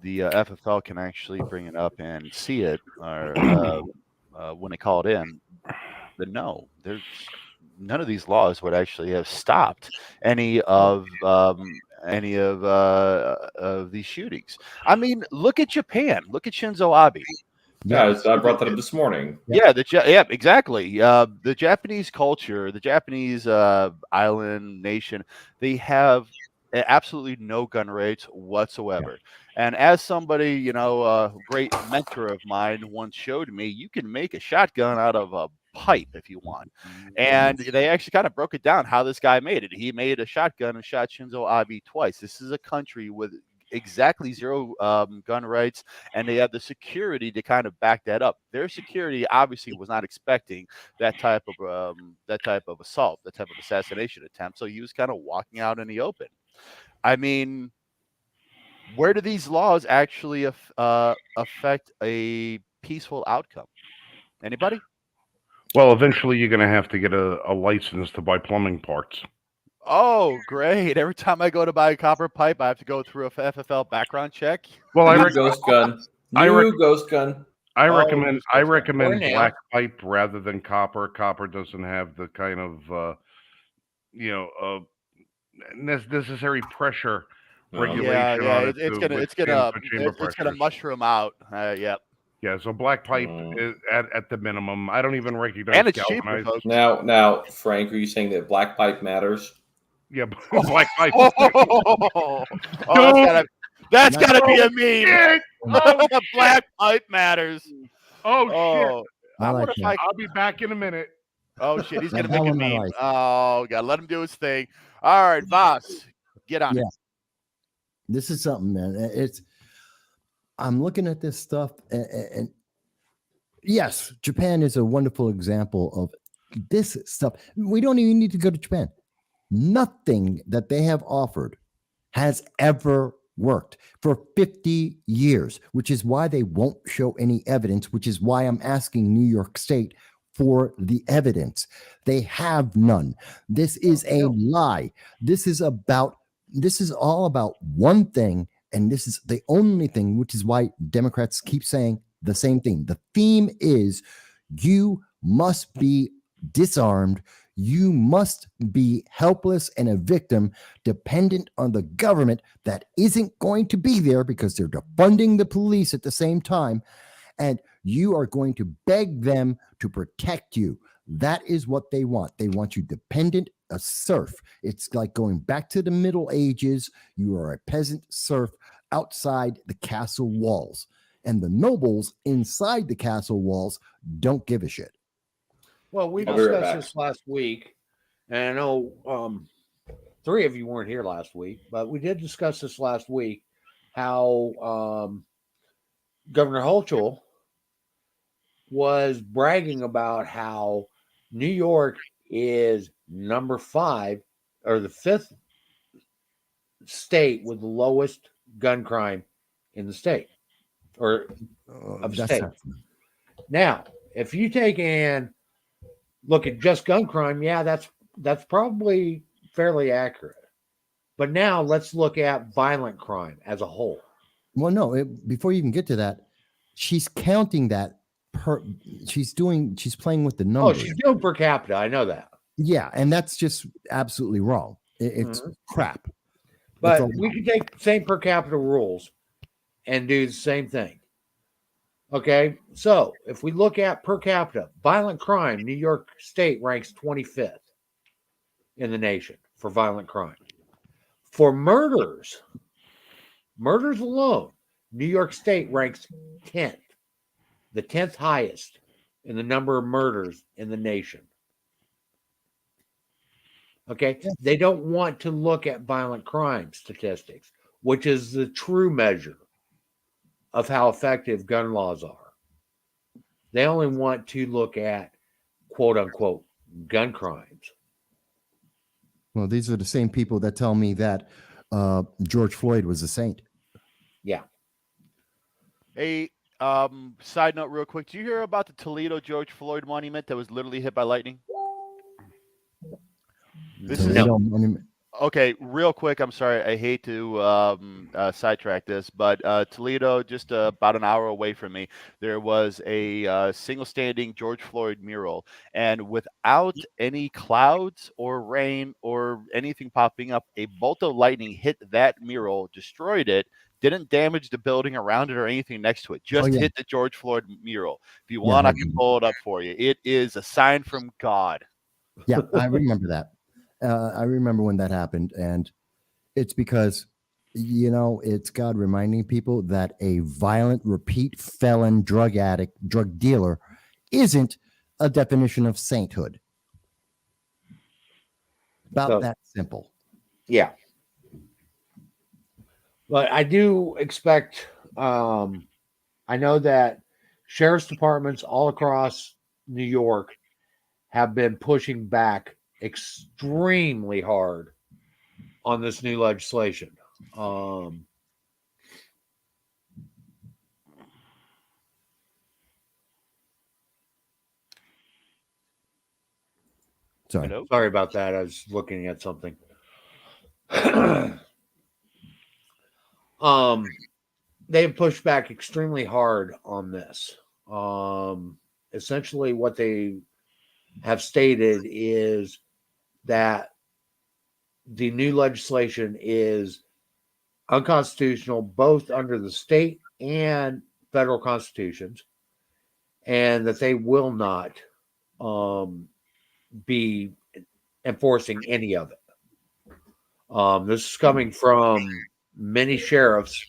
FFL can actually bring it up and see it, or when they call it in, then no, there's none of these laws would actually have stopped any of these shootings. I mean, look at Japan. Look at Shinzo Abe. Yeah, I brought that up this morning. Yeah, exactly. The Japanese culture, the Japanese island nation, they have absolutely no gun rates whatsoever. And as somebody, a great mentor of mine once showed me, you can make a shotgun out of a pipe if you want. And they actually kind of broke it down how this guy made it. He made a shotgun and shot Shinzo Abe twice. This is a country with exactly zero gun rights, and they have the security to kind of back that up. Their security obviously was not expecting that type of assault, that type of assassination attempt. So he was kind of walking out in the open. I mean, where do these laws actually affect a peaceful outcome? Anybody? Well, eventually you're going to have to get a license to buy plumbing parts. Oh, great. Every time I go to buy a copper pipe, I have to go through a FFL background check. Well, I Ghost gun. Ghost gun. I recommend Or now. black pipe rather than copper. Copper doesn't have the kind of necessary pressure regulation on it. It's gonna mushroom out. Yep. Yeah, so black pipe is at the minimum. I don't even recognize And it's cheaper, galvanized. folks. Now, Frank, are you saying that black pipe matters? Yeah, black pipe. That's gotta be a meme. Black pipe matters. Oh shit! I'll be back in a minute. Oh shit, he's gonna make a meme. Oh god, let him do his thing. All right, Voss, get on it. This is something, man. I'm looking at this stuff, and yes, Japan is a wonderful example of this stuff. We don't even need to go to Japan. Nothing that they have offered has ever worked for 50 years, which is why they won't show any evidence, which is why I'm asking New York State for the evidence. They have none. This is a lie. This is all about one thing, and this is the only thing, which is why Democrats keep saying the same thing. The theme is you must be disarmed. You must be helpless and a victim dependent on the government that isn't going to be there because they're defunding the police at the same time. And you are going to beg them to protect you. That is what they want. They want you dependent, a serf. It's like going back to the Middle Ages. You are a peasant serf outside the castle walls. And the nobles inside the castle walls don't give a shit. Well, we discussed this last week, and I know three of you weren't here last week, but we did discuss this last week, how Governor Hochul was bragging about how New York is number 5 or the 5th state with the lowest gun crime in the state or of state. Now, if you take and look at just gun crime, yeah, that's probably fairly accurate. But now let's look at violent crime as a whole. Well, no, before you even get to that, she's counting that she's playing with the numbers. Oh, she's doing per capita. I know that. Yeah, and that's just absolutely wrong. It's crap. But we can take the same per capita rules and do the same thing. Okay, so if we look at per capita, violent crime, New York State ranks 25th in the nation for violent crime. For murders alone, New York State ranks 10th, the 10th highest in the number of murders in the nation. Okay, they don't want to look at violent crime statistics, which is the true measure of how effective gun laws are. They only want to look at quote unquote gun crimes. Well, these are the same people that tell me that George Floyd was a saint. Yeah. Hey, Side note, real quick. Do you hear about the Toledo George Floyd monument that was literally hit by lightning? This is Toledo Monument. okay. Real quick. I'm sorry. I hate to sidetrack this, but Toledo, just about an hour away from me, there was a single standing George Floyd mural, and without any clouds or rain or anything popping up, a bolt of lightning hit that mural, destroyed it. Didn't damage the building around it or anything next to it. Just yeah. hit the George Floyd mural. If you Yeah, want, I I can pull it up for you. It is a sign from God. Yeah, I remember that. I remember when that happened, and it's because, it's God reminding people that a violent, repeat felon, drug addict, drug dealer isn't a definition of sainthood. About So- that simple. Yeah. But I do expect, I know that sheriff's departments all across New York have been pushing back extremely hard on this new legislation. Sorry. Hello? Sorry about that. I was looking at something. They've pushed back extremely hard on this. Essentially, what they have stated is that the new legislation is unconstitutional both under the state and federal constitutions, and that they will not be enforcing any of it. This is coming from many sheriffs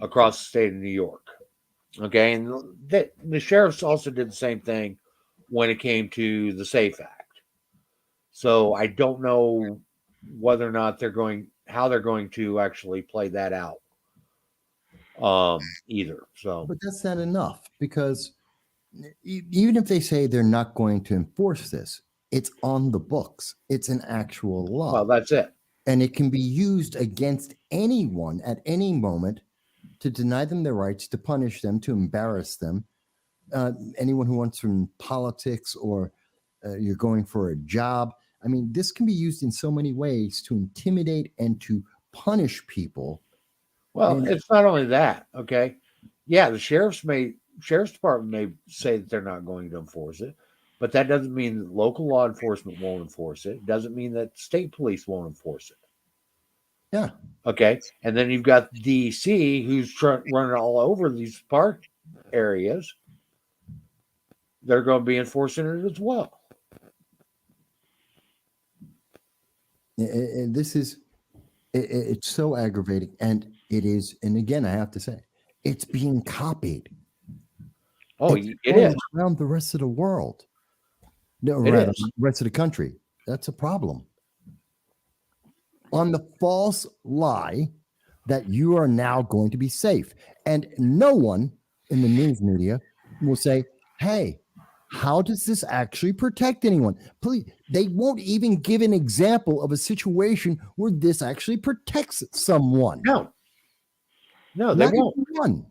across the state of New York. Okay, and the sheriffs also did the same thing when it came to the SAFE Act. So I don't know whether or not how they're going to actually play that out. Either. So, But that's not enough, because even if they say they're not going to enforce this, it's on the books. It's an actual law. well, that's it. And it can be used against anyone at any moment to deny them their rights, to punish them, to embarrass them. Anyone who wants from politics, or you're going for a job. I mean, this can be used in so many ways to intimidate and to punish people. Well, And- it's not only that. Okay, yeah, the sheriff's department may say that they're not going to enforce it, but that doesn't mean that local law enforcement won't enforce it. It doesn't mean that state police won't enforce it. Yeah. Okay, and then you've got DC, who's running all over these park areas. They're going to be enforcing it as well. And this is, it's so aggravating, and it is. And again, I have to say, it's being copied. Oh, It's it going is. around the rest of the world. No, It rather, is. the rest of the country. That's a problem. On the false lie that you are now going to be safe. And no one in the news media will say, hey, how does this actually protect anyone? Please, they won't even give an example of a situation where this actually protects someone. No, they Not won't. even one.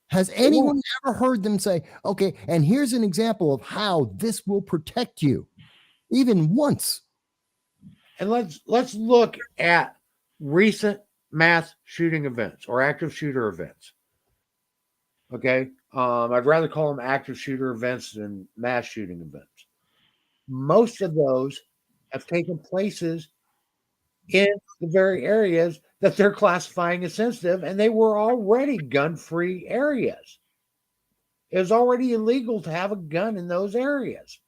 Has anyone ever heard them say, okay, and here's an example of how this will protect you? Even once. And let's look at recent mass shooting events or active shooter events. Okay, I'd rather call them active shooter events than mass shooting events. Most of those have taken places in the very areas that they're classifying as sensitive, and they were already gun-free areas. It was already illegal to have a gun in those areas.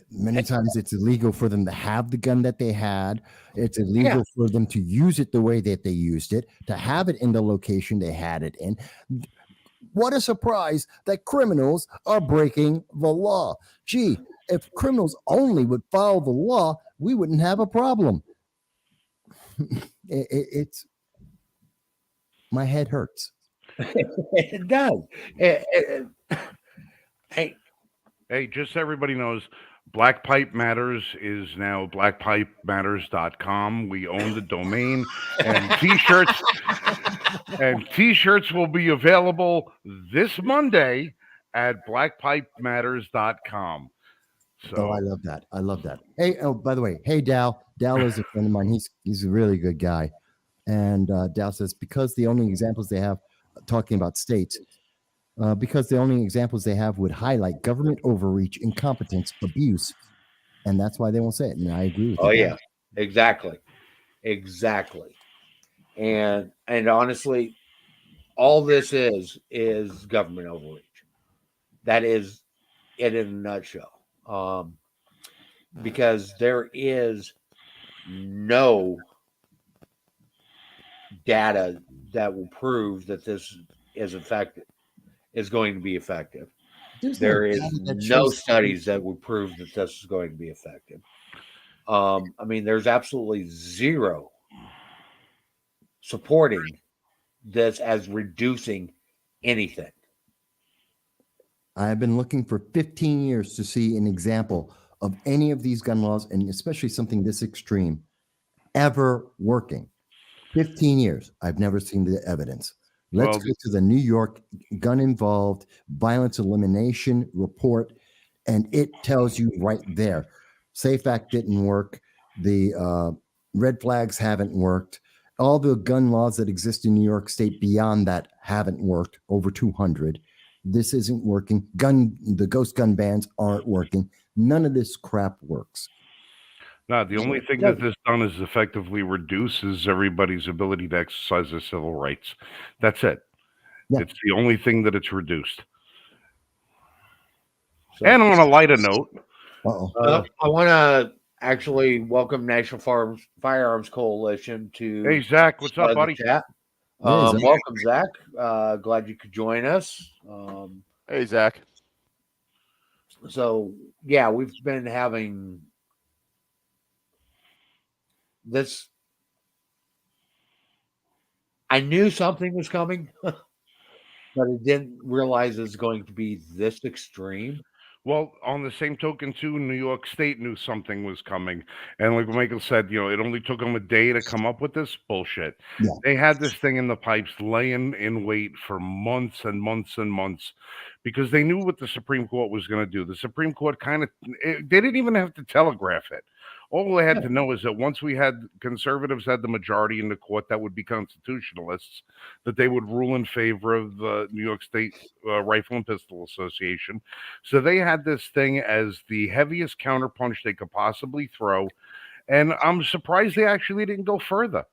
Many times it's illegal for them to have the gun that they had. It's illegal for them to use it the way that they used it, to have it in the location they had it in. What a surprise that criminals are breaking the law. Gee, if criminals only would follow the law, we wouldn't have a problem. It's my head hurts. It does. Hey, just so everybody knows, Black Pipe Matters is now blackpipematters.com. We own the domain, and t-shirts And T-shirts will be available this Monday at blackpipematters.com. So, Oh, I love that. I love that. Hey, oh, by the way, hey, Dal. Dal is a friend of mine. He's a really good guy. And Dal says, because the only examples they have talking about states, because the only examples they have would highlight government overreach, incompetence, abuse. And that's why they won't say it. And I agree with Oh you. yeah, exactly. And honestly, all this is government overreach. That is it in a nutshell. Because there is no data that will prove that this is going to be effective. There's There is data that no shows- studies that would prove that this is going to be effective. I mean, there's absolutely zero supporting this as reducing anything. I've been looking for 15 years to see an example of any of these gun laws, and especially something this extreme, ever working. 15 years. I've never seen the evidence. Let's Well, go to the New York gun involved violence elimination report, and it tells you right there. Safe Act didn't work. The red flags haven't worked. All the gun laws that exist in New York State beyond that haven't worked. Over 200. This isn't working. The ghost gun bans aren't working. None of this crap works. no, the only thing that this done is effectively reduces everybody's ability to exercise their civil rights. That's it. Yeah. It's the only thing that it's reduced. So, And on a lighter note, I want to actually welcome National Firearms Coalition to hey Zach, what's up, the buddy? chat. Hey, Zach. Welcome, Zach. Glad you could join us. Hey, Zach. So, yeah, we've been having this. I knew something was coming, but I didn't realize it's going to be this extreme. Well, on the same token, too, New York State knew something was coming. And like Michael said, it only took them a day to come up with this bullshit. Yeah. They had this thing in the pipes laying in wait for months and months and months because they knew what the Supreme Court was going to do. The Supreme Court they didn't even have to telegraph it. All they had to know is that once conservatives had the majority in the court that would be constitutionalists, that they would rule in favor of the New York State Rifle and Pistol Association. So they had this thing as the heaviest counterpunch they could possibly throw. And I'm surprised they actually didn't go further.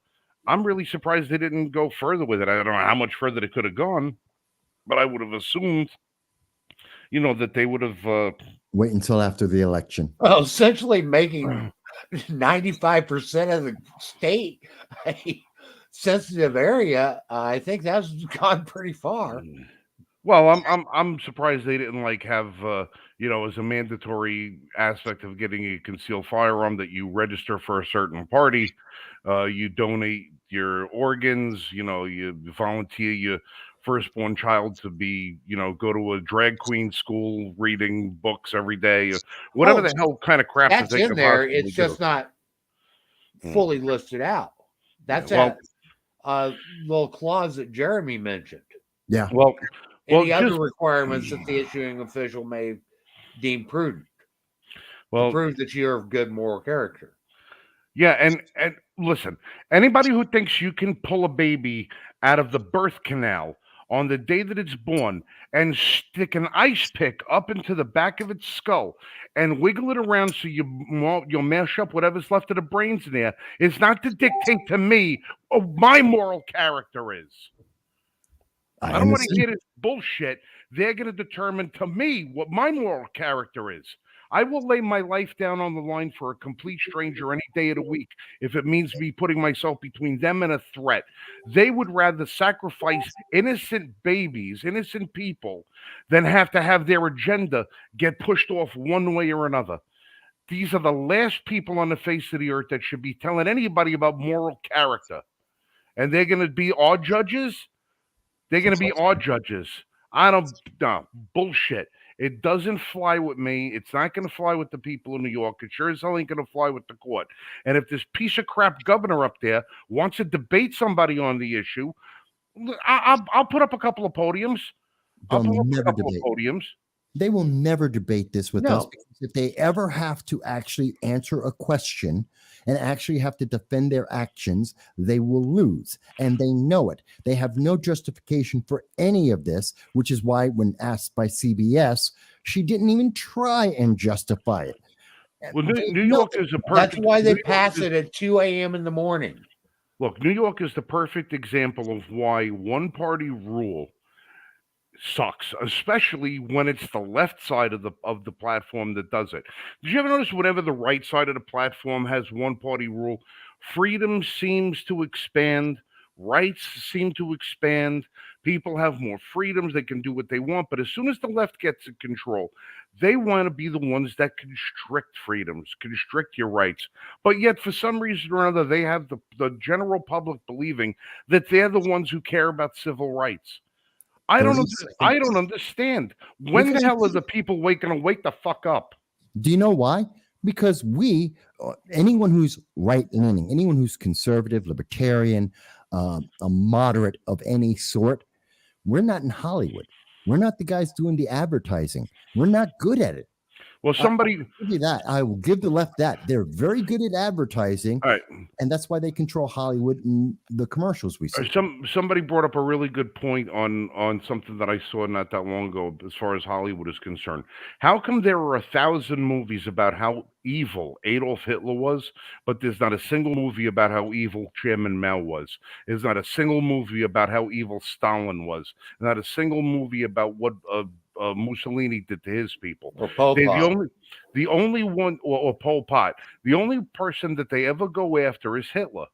I'm really surprised they didn't go further with it. I don't know how much further they could have gone, but I would have assumed, that they would have. Wait until after the election. Well, essentially making 95% of the state a sensitive area. I think that's gone pretty far. Well, I'm surprised they didn't have as a mandatory aspect of getting a concealed firearm that you register for a certain party, you donate your organs, you volunteer your firstborn child to be, go to a drag queen school reading books every day, whatever the hell kind of crap That's that they in could there. possibly It's just do. not fully listed out. That's Yeah, that little clause that Jeremy mentioned. Yeah. Well, Any other requirements that the issuing official may deem prudent to prove that you're of good moral character. Yeah, and listen, anybody who thinks you can pull a baby out of the birth canal on the day that it's born and stick an ice pick up into the back of its skull and wiggle it around so you'll mash up whatever's left of the brains in there is not to dictate to me what my moral character is. I don't want to hear this bullshit. They're going to determine to me what my moral character is. I will lay my life down on the line for a complete stranger any day of the week if it means me putting myself between them and a threat. They would rather sacrifice innocent babies, innocent people, than have to have their agenda get pushed off one way or another. These are the last people on the face of the earth that should be telling anybody about moral character. And they're going to be our judges? They're going to be our judges. Bullshit. It doesn't fly with me. It's not going to fly with the people in New York. It sure as hell ain't going to fly with the court. And if this piece of crap governor up there wants to debate somebody on the issue, I'll put up a couple of podiums. I'll They'll put up a never couple of debate. podiums. They will never debate this with us, No. because if they ever have to actually answer a question and actually have to defend their actions, they will lose. And they know it. They have no justification for any of this, which is why, when asked by CBS, she didn't even try and justify it. Well, New No, York is a That's perfect. why New they York pass is- it at 2 a.m. in the morning. Look, New York is the perfect example of why one-party rule sucks, especially when it's the left side of the platform that does it. Did you ever notice whenever the right side of the platform has one-party rule, freedom seems to expand, rights seem to expand, people have more freedoms, they can do what they want. But as soon as the left gets in control, they want to be the ones that constrict freedoms, constrict your rights. But yet, for some reason or other, they have the general public believing that they're the ones who care about civil rights. I don't. 30 I seconds. don't understand. When Because the hell are the people gonna wake the fuck up? Do you know why? Because anyone who's right leaning, anyone who's conservative, libertarian, a moderate of any sort, we're not in Hollywood. We're not the guys doing the advertising. We're not good at it. Well, somebody. I'll give you that. I will give the left that. They're very good at advertising, All right. and that's why they control Hollywood and the commercials we see. Somebody brought up a really good point on something that I saw not that long ago, as far as Hollywood is concerned. How come there are 1,000 movies about how evil Adolf Hitler was, but there's not a single movie about how evil Chairman Mao was? There's not a single movie about how evil Stalin was. Not a single movie about what Mussolini did to his people. Or Pol The Pot. only one, or Pol Pot, the only person that they ever go after is Hitler,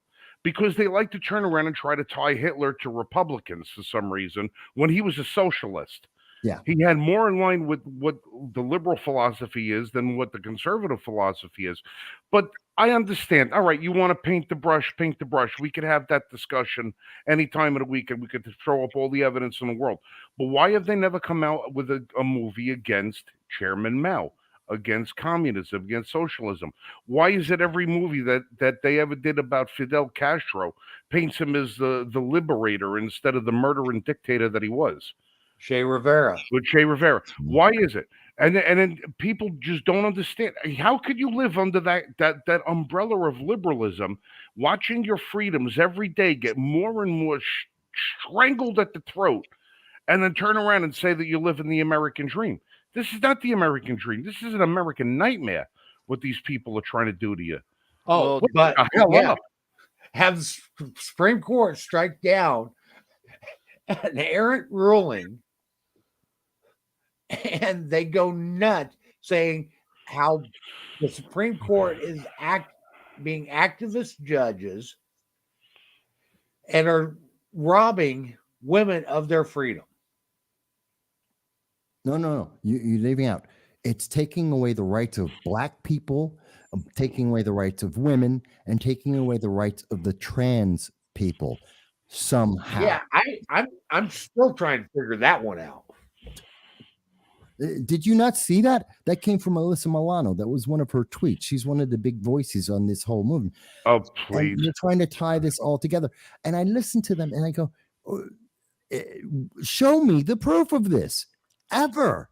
because they like to turn around and try to tie Hitler to Republicans for some reason when he was a socialist. Yeah. He had more in line with what the liberal philosophy is than what the conservative philosophy is. But I understand. All right, you want to paint the brush, paint the brush. We could have that discussion any time of the week, and we could throw up all the evidence in the world. But why have they never come out with a movie against Chairman Mao, against communism, against socialism? Why is it every movie that they ever did about Fidel Castro paints him as the liberator instead of the murdering dictator that he was? Che Rivera. With Che Rivera. Why is it? And then people just don't understand. How could you live under that umbrella of liberalism, watching your freedoms every day get more and more strangled at the throat, and then turn around and say that you live in the American dream? This is not the American dream. This is an American nightmare, what these people are trying to do to you. Oh, Well, but the hell yeah, up. have the Supreme Court strike down an errant ruling, and they go nuts saying how the Supreme Court is being activist judges and are robbing women of their freedom. No. You're leaving out. It's taking away the rights of Black people, taking away the rights of women, and taking away the rights of the trans people somehow. Yeah, I'm still trying to figure that one out. Did you not see that? That came from Alyssa Milano. That was one of her tweets. She's one of the big voices on this whole movement. Oh, And please. they're trying to tie this all together. And I listen to them and I go, show me the proof of this ever.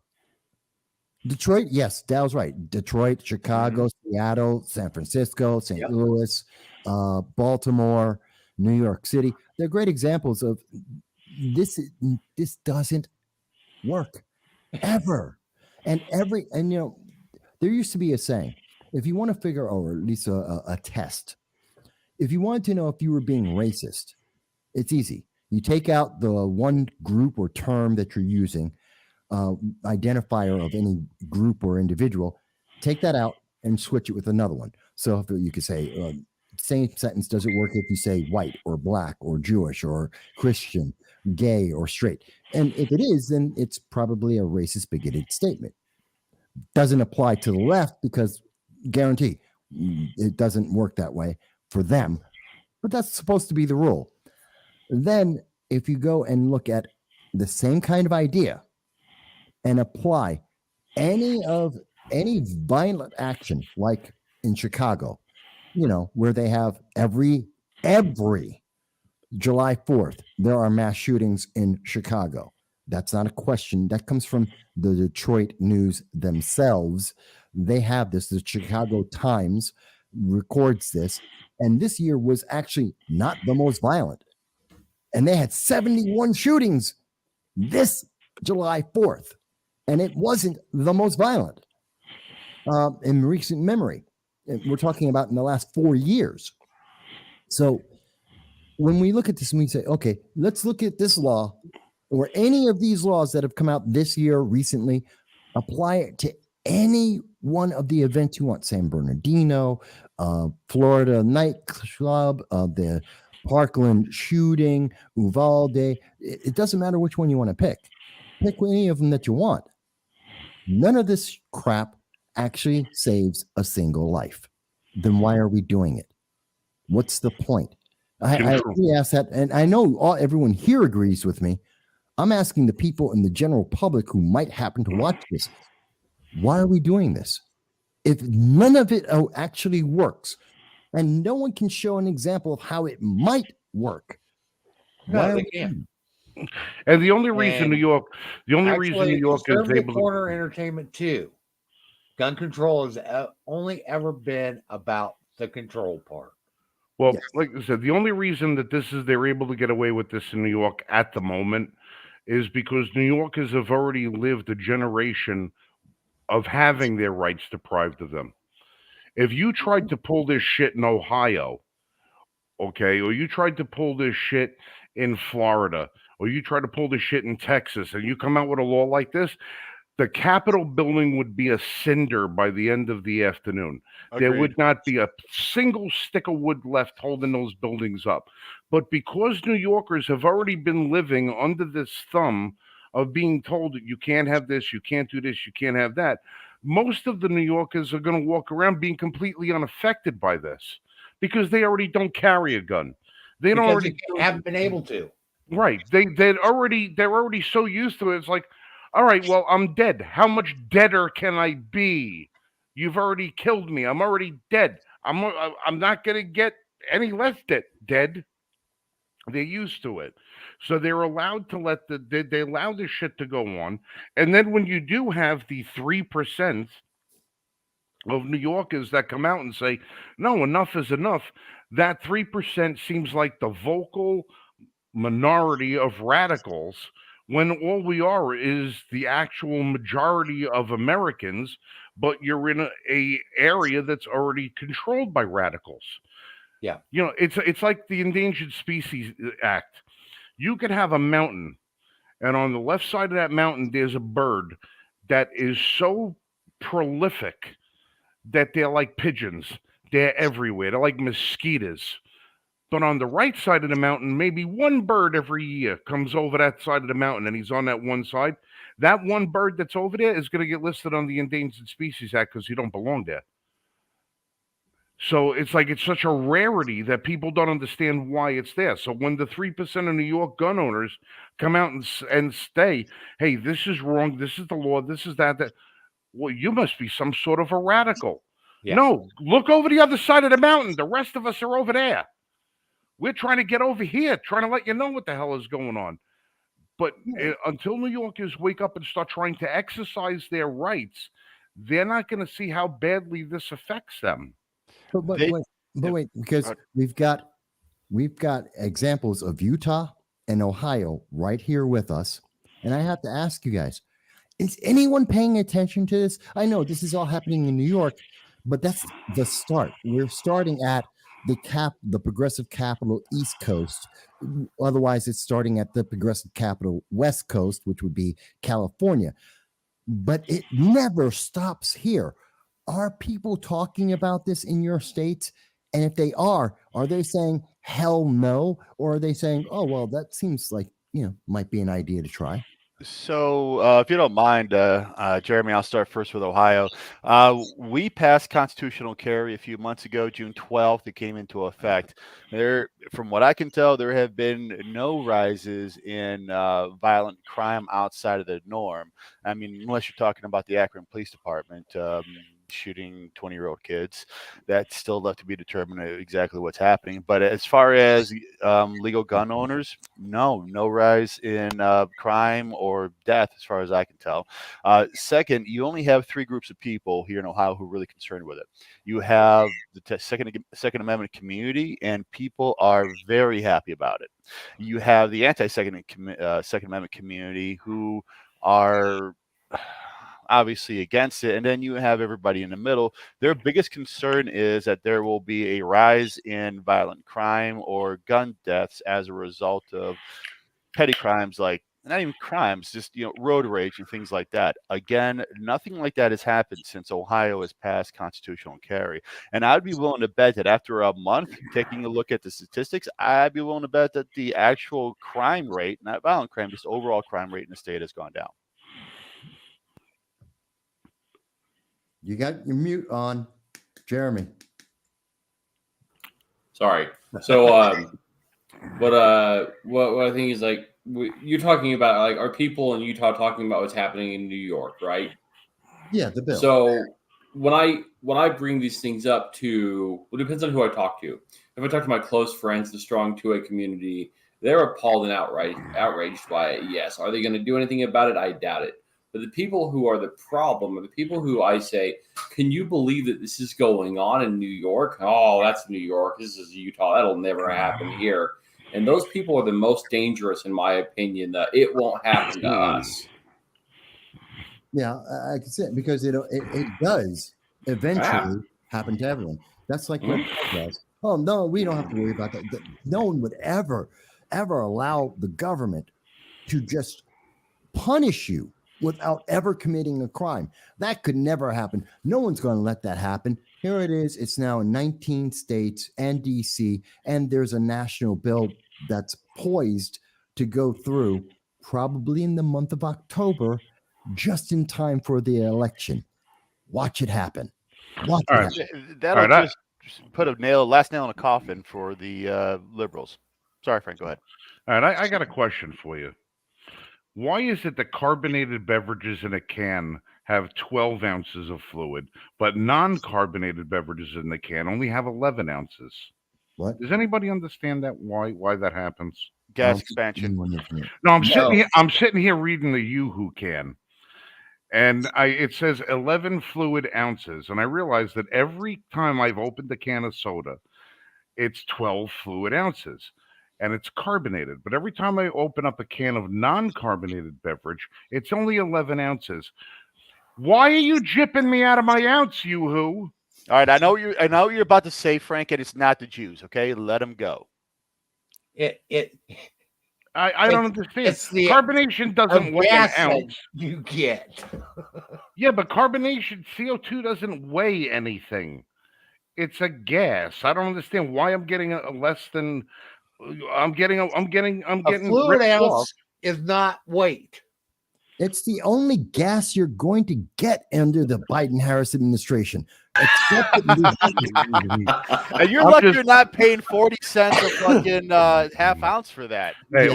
Detroit, yes, Dow's right. Detroit, Chicago, Seattle, San Francisco, St. Yep. Louis, Baltimore, New York City. They're great examples of this. This doesn't work ever. And you know, there used to be a saying: if you want to figure, or at least a test, if you wanted to know if you were being racist, it's easy. You take out the one group or term that you're using, identifier of any group or individual, take that out and switch it with another one. So if you could say, same sentence doesn't work if you say white or Black or Jewish or Christian, gay or straight. And if it is, then it's probably a racist, bigoted statement. Doesn't apply to the left because guarantee it doesn't work that way for them. But that's supposed to be the rule. Then if you go and look at the same kind of idea and apply any violent action, like in Chicago, you know, where they have every July 4th, there are mass shootings in Chicago. That's not a question. That comes from the Detroit News themselves. They have this. The Chicago Times records this. And this year was actually not the most violent. And they had 71 shootings this July 4th. And it wasn't the most violent in recent memory. We're talking about in the last 4 years. So when we look at this and we say, okay, let's look at this law or any of these laws that have come out this year recently, apply it to any one of the events you want. San Bernardino, Florida nightclub, the Parkland shooting, Uvalde. It doesn't matter which one you want to pick. Pick any of them that you want. None of this crap actually saves a single life. Then why are we doing it? What's the point? I really ask that, and I know everyone here agrees with me. I'm asking the people in the general public who might happen to watch this, why are we doing this? If none of it actually works, and no one can show an example of how it might work, why are we doing it? And the only reason New York is conservative able corner entertainment too. Gun control has only ever been about the control part. Well, Yes. like I said, the only reason that they're able to get away with this in New York at the moment is because New Yorkers have already lived a generation of having their rights deprived of them. If you tried to pull this shit in Ohio, okay, or you tried to pull this shit in Florida, or you try to pull this shit in Texas, and you come out with a law like this, the Capitol building would be a cinder by the end of the afternoon. There Agreed. would not be a single stick of wood left holding those buildings up. But because New Yorkers have already been living under this thumb of being told that you can't have this, you can't do this, you can't have that, most of the New Yorkers are going to walk around being completely unaffected by this because they already don't carry a gun. They don't Because already they haven't been able to. right. They're already so used to it. It's like, all right, well, I'm dead. How much deader can I be? You've already killed me. I'm already dead. I'm not gonna get any less dead. They're used to it, so they're allowed to let they allow this shit to go on. And then when you do have the 3% of New Yorkers that come out and say, "No, enough is enough," that 3% seems like the vocal minority of radicals when all we are is the actual majority of Americans, but you're in a area that's already controlled by radicals. Yeah. You know, it's like the Endangered Species Act. You could have a mountain, and on the left side of that mountain, there's a bird that is so prolific that they're like pigeons. They're everywhere. They're like mosquitoes. But on the right side of the mountain, maybe one bird every year comes over that side of the mountain and he's on that one side. That one bird that's over there is going to get listed on the Endangered Species Act because you don't belong there. So it's like it's such a rarity that people don't understand why it's there. So when the 3% of New York gun owners come out and say, hey, this is wrong, this is the law, this is that, well, you must be some sort of a radical. Yeah. No, look over the other side of the mountain. The rest of us are over there. We're trying to get over here, trying to let you know what the hell is going on. But until New Yorkers wake up and start trying to exercise their rights, they're not going to see how badly this affects them. But wait, because we've got examples of Utah and Ohio right here with us, and I have to ask you guys: is anyone paying attention to this? I know this is all happening in New York, but that's the start. We're starting at the progressive capital East Coast. Otherwise, it's starting at the progressive capital West Coast, which would be California. But it never stops here. Are people talking about this in your states? And if they are they saying hell no? Or are they saying, oh, well, that seems like, might be an idea to try? So, if you don't mind, Jeremy, I'll start first with Ohio. We passed constitutional carry a few months ago, June 12th. It came into effect. From what I can tell, there have been no rises in violent crime outside of the norm. I mean, unless you're talking about the Akron Police Department. shooting 20-year-old kids. That's still left to be determined exactly what's happening. But as far as legal gun owners, no rise in crime or death, as far as I can tell. Second, you only have three groups of people here in Ohio who are really concerned with it. You have the Second Amendment community, and people are very happy about it. You have the anti-Second Amendment community who are obviously against it, and then you have everybody in the middle. Their biggest concern is that there will be a rise in violent crime or gun deaths as a result of petty crimes, like not even crimes, just road rage and things like that. Again, nothing like that has happened since Ohio has passed constitutional carry. And I'd be willing to bet that after a month, taking a look at the statistics, I'd be willing to bet that the actual crime rate, not violent crime, just overall crime rate in the state has gone down. You got your mute on, Jeremy. Sorry. So, what I think is like you're talking about, like, are people in Utah talking about what's happening in New York, right? Yeah, the bill. So when I bring these things up to, well, it depends on who I talk to. If I talk to my close friends, the strong 2A community, they're appalled and outraged by it. Yes. Are they going to do anything about it? I doubt it. But the people who are the problem are the people who I say, can you believe that this is going on in New York? Oh, that's New York. This is Utah. That'll never happen here. And those people are the most dangerous, in my opinion, that it won't happen to us. Yeah, I can see it, because it does eventually happen to everyone. That's like what Paul does. Oh, no, we don't have to worry about that. No one would ever allow the government to just punish you without ever committing a crime. That could never happen. No one's going to let that happen. Here it is. It's now in 19 states and DC, and there's a national bill that's poised to go through probably in the month of October, just in time for the election. Watch it happen. Watch it happen. That'll just put last nail in a coffin for the liberals. Sorry, Frank, go ahead. All right, I got a question for you. Why is it that carbonated beverages in a can have 12 ounces of fluid, but non-carbonated beverages in the can only have 11 ounces? What? Does anybody understand that? Why that happens? Gas expansion. No, I'm sitting here reading the Yoo-Hoo can, and it says 11 fluid ounces, and I realize that every time I've opened a can of soda, it's 12 fluid ounces. And it's carbonated. But every time I open up a can of non-carbonated beverage, it's only 11 ounces. Why are you jipping me out of my ounce, Yoo-Hoo? All right, I know what you're about to say, Frank, and it's not the Jews, okay? Let them go. I don't understand. Carbonation doesn't weigh an ounce. You get. Yeah, but carbonation, CO2 doesn't weigh anything. It's a gas. I don't understand why I'm getting a less than... I'm getting a fluid ounce is not weight. It's the only gas you're going to get under the Biden-Harris administration. And you're lucky you're not paying 40 cents a fucking half ounce for that. Hey,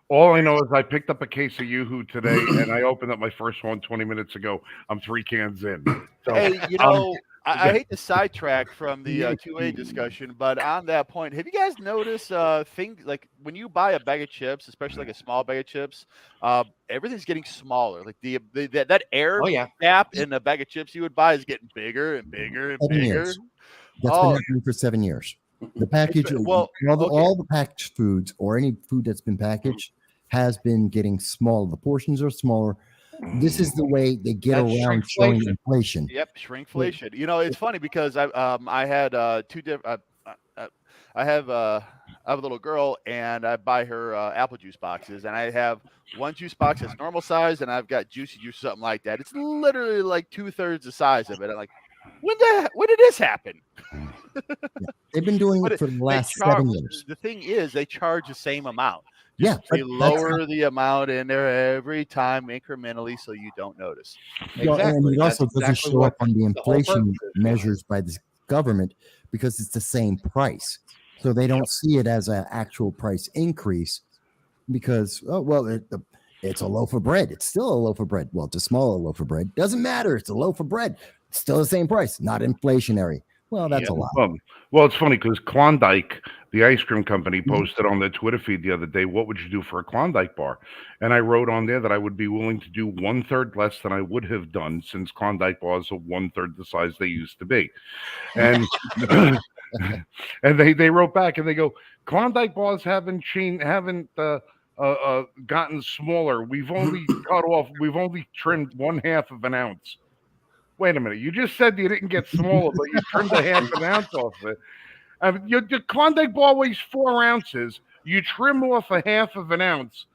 all I know is I picked up a case of Yoo-Hoo today, and I opened up my first one 20 minutes ago. I'm 3 cans in. So, hey, I hate to sidetrack from the 2A discussion, but on that point, have you guys noticed things like when you buy a bag of chips, especially like a small bag of chips, everything's getting smaller. Like that air gap in a bag of chips you would buy is getting bigger and bigger and bigger. Years. That's been happening for 7 years. The package, all the packaged foods or any food that's been packaged has been getting smaller. The portions are smaller. This is the way they get around showing inflation. Yep, shrinkflation. It's funny because I had two different. I have a little girl, and I buy her apple juice boxes, and I have one juice box that's normal size, and I've got juicy juice, something like that. It's literally like 2/3 the size of it. I'm like, when did this happen? They've been doing it for the last 7 years. The thing is, they charge the same amount. They lower the amount in there every time incrementally, so you don't notice. And it also doesn't show up on the inflation measures by the government because it's the same price. So they don't see it as an actual price increase because, it's a loaf of bread. It's still a loaf of bread. Well, it's a smaller loaf of bread. Doesn't matter. It's a loaf of bread. Still the same price, not inflationary. Well, that's a lie. Well, it's funny because Klondike, the ice cream company, posted on their Twitter feed the other day, what would you do for a Klondike bar? And I wrote on there that I would be willing to do 1/3 less than I would have done, since Klondike bars are 1/3 the size they used to be. And and they wrote back and they go, Klondike bars haven't gotten smaller. We've only trimmed 1/2 of an ounce. Wait a minute. You just said you didn't get smaller, but you trimmed 1/2 an ounce off it. Your Klondike bar weighs 4 ounces. You trim off 1/2 of an ounce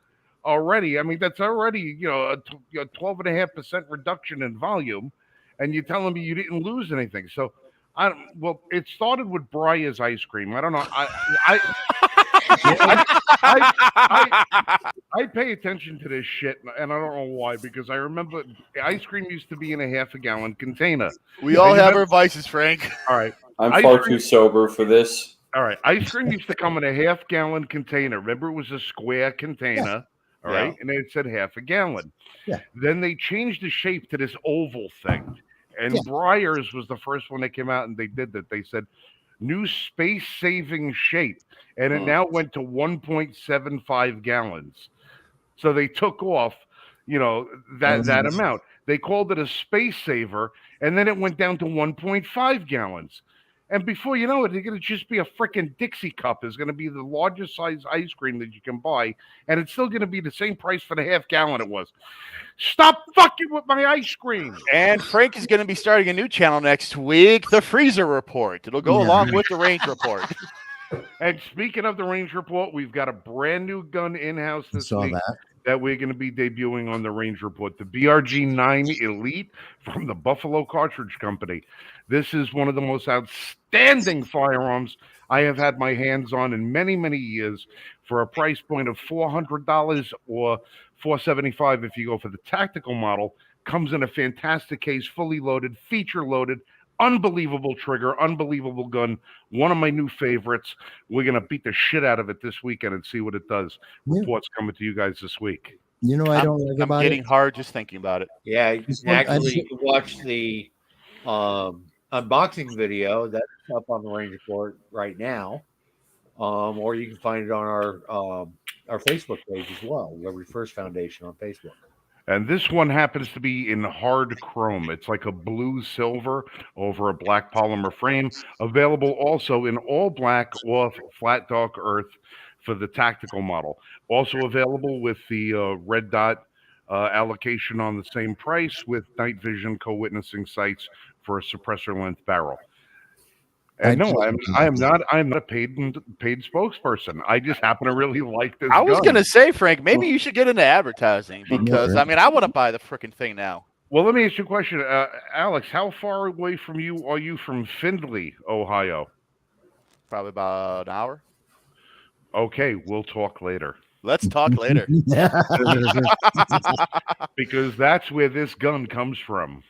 already. I mean, that's already, a 12.5% reduction in volume. And you're telling me you didn't lose anything. So, it started with Breyer's ice cream. I don't know. I pay attention to this shit, and I don't know why, because I remember ice cream used to be in a 1/2 gallon container. We all have our vices, Frank. All right. I'm far too sober for this. All right. Ice cream used to come in a 1/2 gallon container. Remember, it was a square container. All right. And it said 1/2 gallon. Yeah. Then they changed the shape to this oval thing. And Breyer's was the first one that came out, and they did that. They said, new space-saving shape. And it now went to 1.75 gallons. So they took off, that amount. They called it a space saver, and then it went down to 1.5 gallons. And before you know it, it's going to just be a freaking Dixie cup. It's going to be the largest size ice cream that you can buy, and it's still going to be the same price for the 1/2 gallon it was. Stop fucking with my ice cream. And Frank is going to be starting a new channel next week, the Freezer Report. It'll go along with the Range Report. And speaking of the Range Report, we've got a brand new gun in-house this week that we're going to be debuting on the Range Report, the BRG-9 Elite from the Buffalo Cartridge Company. This is one of the most outstanding firearms I have had my hands on in many, many years, for a price point of $400 or $475 if you go for the tactical model. Comes in a fantastic case, fully loaded, feature loaded, unbelievable trigger, unbelievable gun. One of my new favorites. We're going to beat the shit out of it this weekend and see what it does. Reports coming to you guys this week. I don't like about it. I'm getting hard just thinking about it. Yeah, actually, you can watch the unboxing video that's up on the Range Report right now, or you can find it on our Facebook page as well, Liberty First Foundation on Facebook. And this one happens to be in hard chrome. It's like a blue silver over a black polymer frame. Available also in all black or flat dark earth for the tactical model. Also available with the red dot allocation on the same price, with night vision co-witnessing sights for a suppressor length barrel. And no, I am not a paid spokesperson. I just happen to really like this. I was going to say, Frank, maybe you should get into advertising, because I want to buy the freaking thing now. Well, let me ask you a question, Alex. How far away from you are you from Findlay, Ohio? Probably about an hour. Okay, we'll talk later. Let's talk later. Because that's where this gun comes from.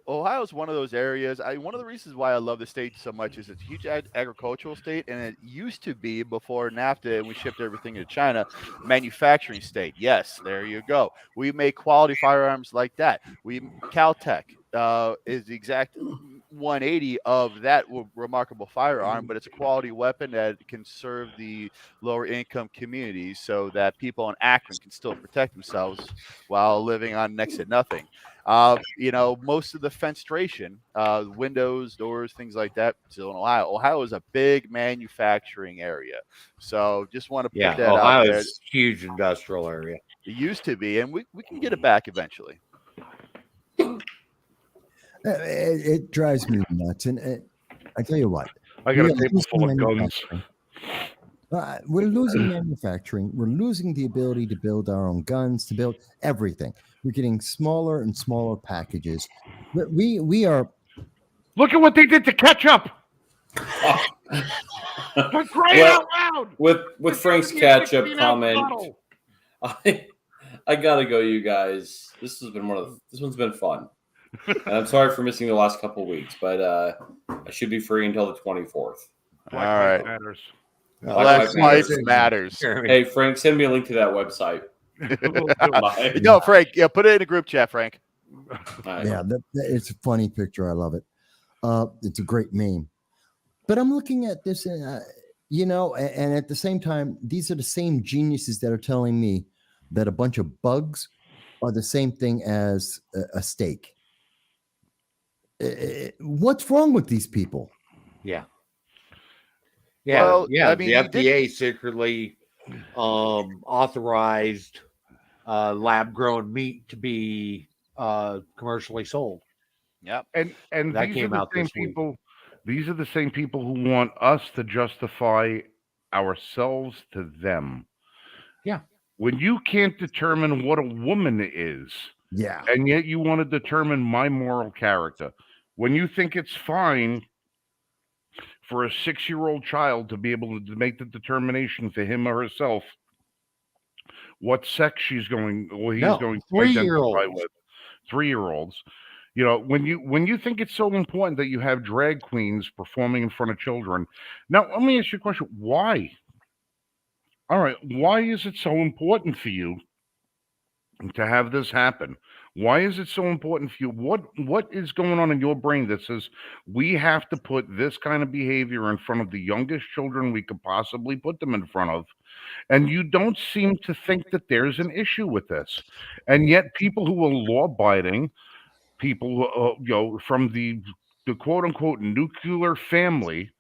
Ohio is one of those areas. One of the reasons why I love the state so much is it's a huge agricultural state, and it used to be, before NAFTA and we shipped everything to China, manufacturing state. Yes, there you go. We make quality firearms like that. Caltech is the exact 180 of that remarkable firearm, but it's a quality weapon that can serve the lower income communities, so that people in Akron can still protect themselves while living on next to nothing. Most of the fenestration, windows, doors, things like that, still in Ohio. Ohio is a big manufacturing area, so just want to put that out there. Is a huge industrial area. It used to be, and we can get it back eventually. It drives me nuts, and I tell you what, I got a table full of guns. We're losing manufacturing. We're losing the ability to build our own guns, to build everything. We're getting smaller and smaller packages. But we are. Look at what they did to ketchup. I'm crying out loud. With Frank's ketchup comment, I gotta go, you guys. This one's been fun. And I'm sorry for missing the last couple of weeks, but I should be free until the 24th. All right. Matters. Black Lives Matters. Hey, Frank, send me a link to that website. No, Frank. Yeah, put it in a group chat, Frank. Yeah, it's a funny picture. I love it. It's a great meme. But I'm looking at this, and and at the same time, these are the same geniuses that are telling me that a bunch of bugs are the same thing as a steak. What's wrong with these people? Yeah. Well, I The mean, FDA secretly authorized lab grown meat to be commercially sold. yeah. And That these are came the out same this week. people. These are the same people who want us to justify ourselves to them. Yeah. When you can't determine what a woman is, Yeah. and yet you want to determine my moral character, when you think it's fine for a 6-year-old child to be able to make the determination for him or herself what sex she's going or he's No, going to 3-year-olds. identify with, 3-year-olds. When you think it's so important that you have drag queens performing in front of children. Now, let me ask you a question. Why? All right, why is it so important for you to have this happen? Why is it so important for you? What is going on in your brain that says we have to put this kind of behavior in front of the youngest children we could possibly put them in front of? And you don't seem to think that there's an issue with this. And yet people who are law abiding, people from the quote unquote nuclear family,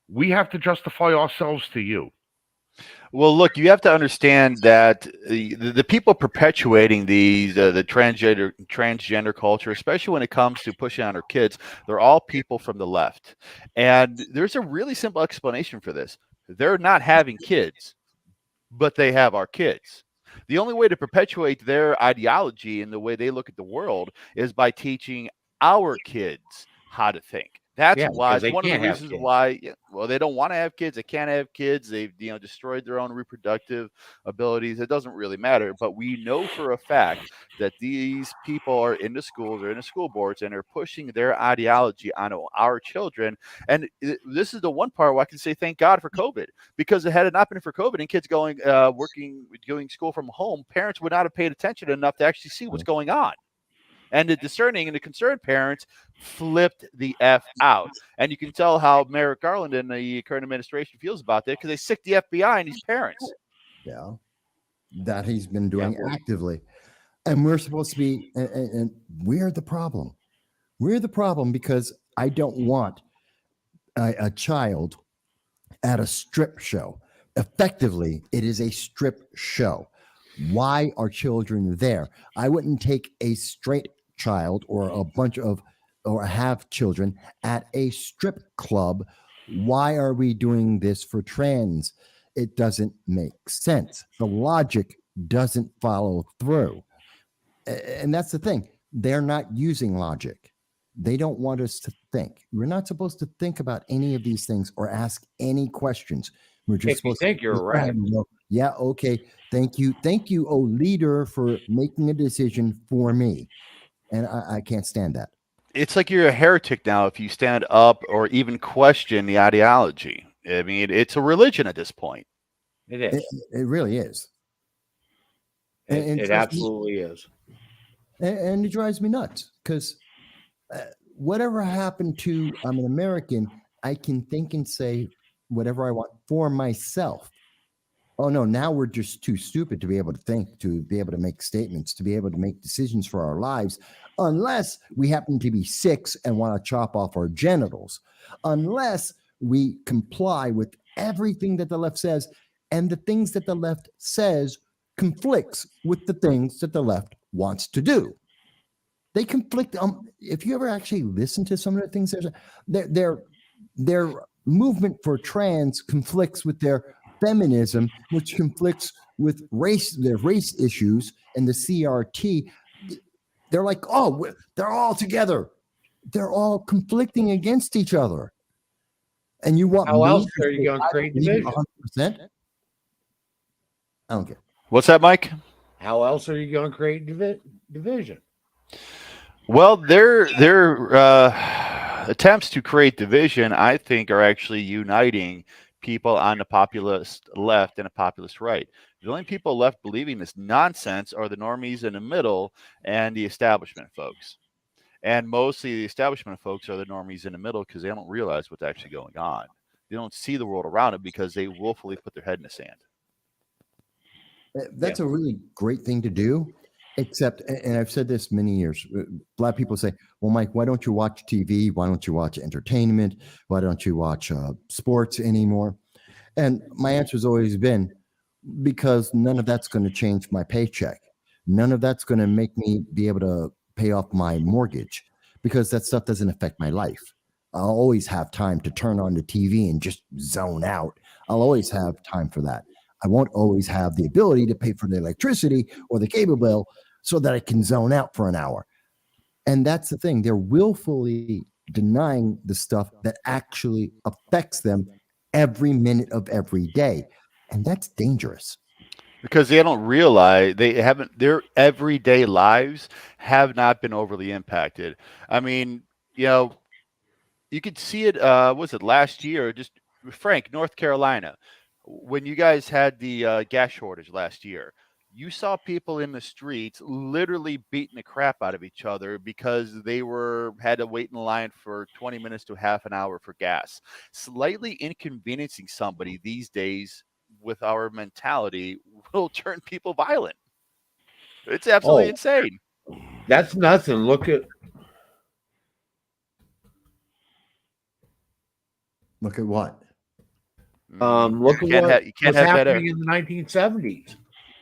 we have to justify ourselves to you. Well, look, you have to understand that the people perpetuating the transgender culture, especially when it comes to pushing on our kids, they're all people from the left. And there's a really simple explanation for this. They're not having kids, but they have our kids. The only way to perpetuate their ideology and the way they look at the world is by teaching our kids how to think. That's why because it's they one of the can't have reasons kids. why. Well, they don't want to have kids. They can't have kids. They've destroyed their own reproductive abilities. It doesn't really matter. But we know for a fact that these people are in the schools or in the school boards and are pushing their ideology on our children. And this is the one part where I can say thank God for COVID, because had it not been for COVID and kids going doing school from home, parents would not have paid attention enough to actually see what's going on. And the discerning and the concerned parents flipped the F out. And you can tell how Merrick Garland and the current administration feels about that, because they sick the FBI and these parents. Yeah. That he's been doing actively. And we're supposed to be, and we're the problem. We're the problem because I don't want a child at a strip show. Effectively, it is a strip show. Why are children there? I wouldn't take a straight child or a bunch of or have children at a strip club. Why are we doing this for trans? It doesn't make sense. The logic doesn't follow through. And that's the thing. They're not using logic. They don't want us to think. We're not supposed to think about any of these things or ask any questions. We're just If you supposed think to you're right. go, yeah, okay. Thank you, oh leader, for making a decision for me. And I can't stand that. It's like you're a heretic now if you stand up or even question the ideology. I mean, it's a religion at this point. It is. It really is. It absolutely is. And it drives me nuts because whatever happened to I'm an American, I can think and say whatever I want for myself. Oh no, now we're just too stupid to be able to think, to be able to make statements, to be able to make decisions for our lives, unless we happen to be 6 and want to chop off our genitals, unless we comply with everything that the left says, and the things that the left says conflicts with the things that the left wants to do. They conflict. If you ever actually listen to some of the things, their movement for trans conflicts with their feminism, which conflicts with their race issues, and the CRT. They're like, oh, they're all together. They're all conflicting against each other. And you want how else are you going to create division? 100%? I don't care. What's that, Mike? How else are you going to create division? Well, their attempts to create division, I think, are actually uniting people on the populist left and the populist right. The only people left believing this nonsense are the normies in the middle and the establishment folks. And mostly the establishment folks are the normies in the middle because they don't realize what's actually going on. They don't see the world around them because they willfully put their head in the sand. That's a really great thing to do. Except, and I've said this many years, a lot of people say, well, Mike, why don't you watch TV? Why don't you watch entertainment? Why don't you watch sports anymore? And my answer has always been, because none of that's going to change my paycheck. None of that's going to make me be able to pay off my mortgage, because that stuff doesn't affect my life. I'll always have time to turn on the TV and just zone out. I'll always have time for that. I won't always have the ability to pay for the electricity or the cable bill so that I can zone out for an hour. And that's the thing. They're willfully denying the stuff that actually affects them every minute of every day. And that's dangerous. Because they don't realize their everyday lives have not been overly impacted. I mean, you could see it, was it last year, just Frank, North Carolina, when you guys had the gas shortage last year. You saw people in the streets literally beating the crap out of each other because they had to wait in line for 20 minutes to half an hour for gas. Slightly inconveniencing somebody these days with our mentality will turn people violent. It's absolutely insane. That's nothing. Look at what? look at what was happening in the 1970s.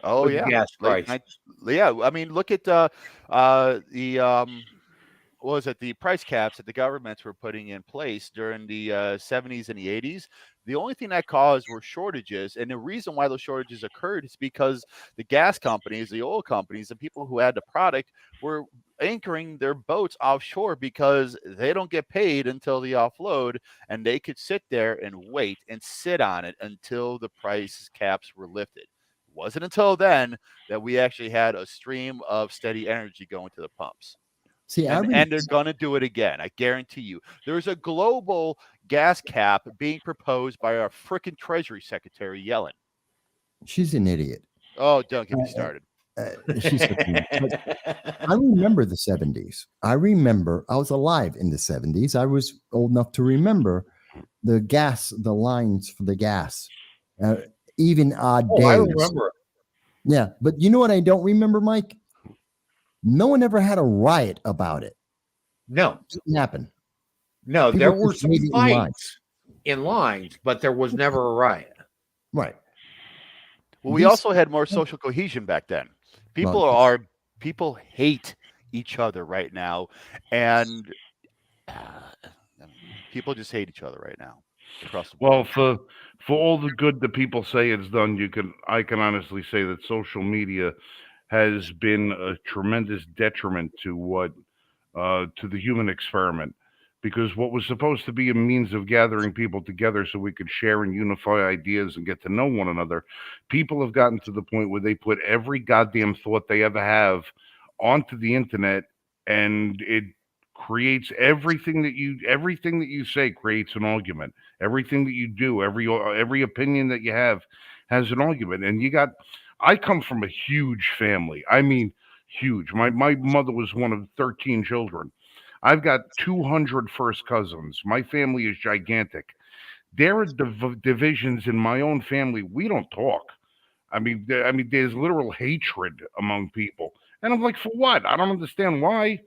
Oh with yeah, gas prices. Yeah. I mean, look at the what was it? The price caps that the governments were putting in place during the 70s and the 80s. The only thing that caused were shortages, and the reason why those shortages occurred is because the gas companies, the oil companies, the people who had the product were anchoring their boats offshore because they don't get paid until they offload, and they could sit there and wait and sit on it until the price caps were lifted. It wasn't until then that we actually had a stream of steady energy going to the pumps. See, and they're going to do it again. I guarantee you. There's a global gas cap being proposed by our frickin' Treasury Secretary Yellen. She's an idiot. Oh, don't get me started. She's I remember the 70s. I was alive in the 70s. I was old enough to remember the lines for the gas, even odd days. I remember. Yeah, but you know what I don't remember, Mike? No one ever had a riot about it. No. It didn't happen. No, People there were just some waited in fights in lines, but there was never a riot. Right. Well, we also had more social cohesion back then. People hate each other right now, and people just hate each other right now across the board. Well, for all the good that people say it's done, I can honestly say that social media has been a tremendous detriment to the human experiment, because what was supposed to be a means of gathering people together so we could share and unify ideas and get to know one another, people have gotten to the point where they put every goddamn thought they ever have onto the internet, and it creates everything that you say creates an argument. Everything that you do, every opinion that you have has an argument. And I come from a huge family. I mean, huge. My mother was one of 13 children. I've got 200 first cousins. My family is gigantic. There are divisions in my own family. We don't talk. I mean, there's literal hatred among people, and I'm like, for what? I don't understand why.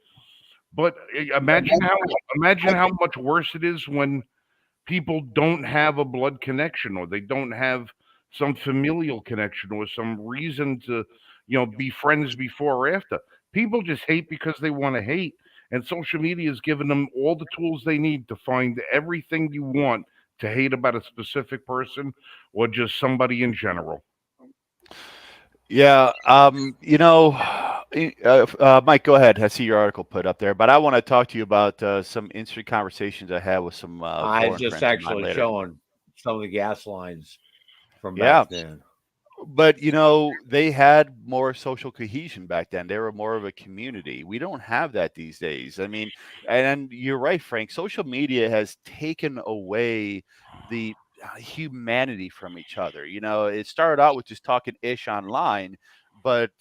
But imagine how much worse it is when people don't have a blood connection, or they don't have some familial connection, or some reason to, be friends before or after. People just hate because they want to hate, and social media has given them all the tools they need to find everything you want to hate about a specific person or just somebody in general. Yeah, Mike, go ahead. I see your article put up there, but I want to talk to you about some interesting conversations I had with some. I was just actually showing some of the gas lines from back then. But they had more social cohesion back then. They were more of a community. We don't have that these days. I mean, and you're right, Frank. Social media has taken away the humanity from each other. It started out with just talking ish online, but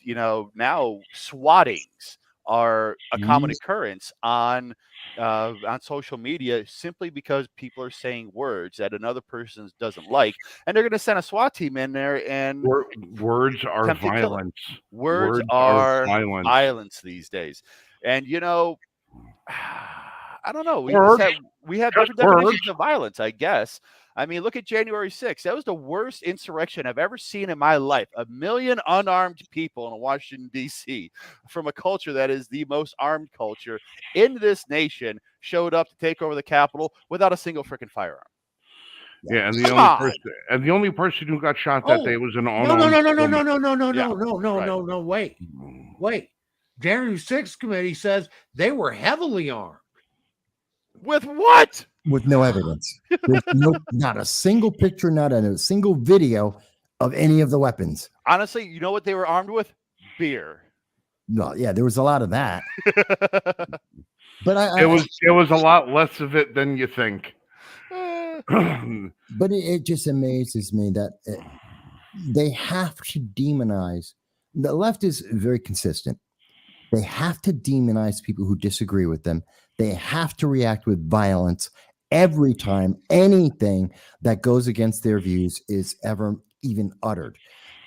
now swattings are a common occurrence on social media simply because people are saying words that another person doesn't like, and they're going to send a SWAT team in there and Words are attempt to kill it. violence. Words are are violence. violence these days, and I don't know. Words, We have just different definitions words. of violence, I guess. I mean, look at January 6th. That was the worst insurrection I've ever seen in my life. 1 million unarmed people in Washington, D.C., from a culture that is the most armed culture in this nation, showed up to take over the Capitol without a single freaking firearm. Yeah, and Come on. the only person who got shot that day was an No, unarmed no, woman. wait. January 6th committee says they were heavily armed. With what? With no evidence. There's not a single picture, not a single video of any of the weapons. Honestly, you know what they were armed with? Beer. No, yeah, there was a lot of that. But it was a lot less of it than you think. But it just amazes me that they have to demonize. The left is very consistent. They have to demonize people who disagree with them. They have to react with violence every time anything that goes against their views is ever even uttered.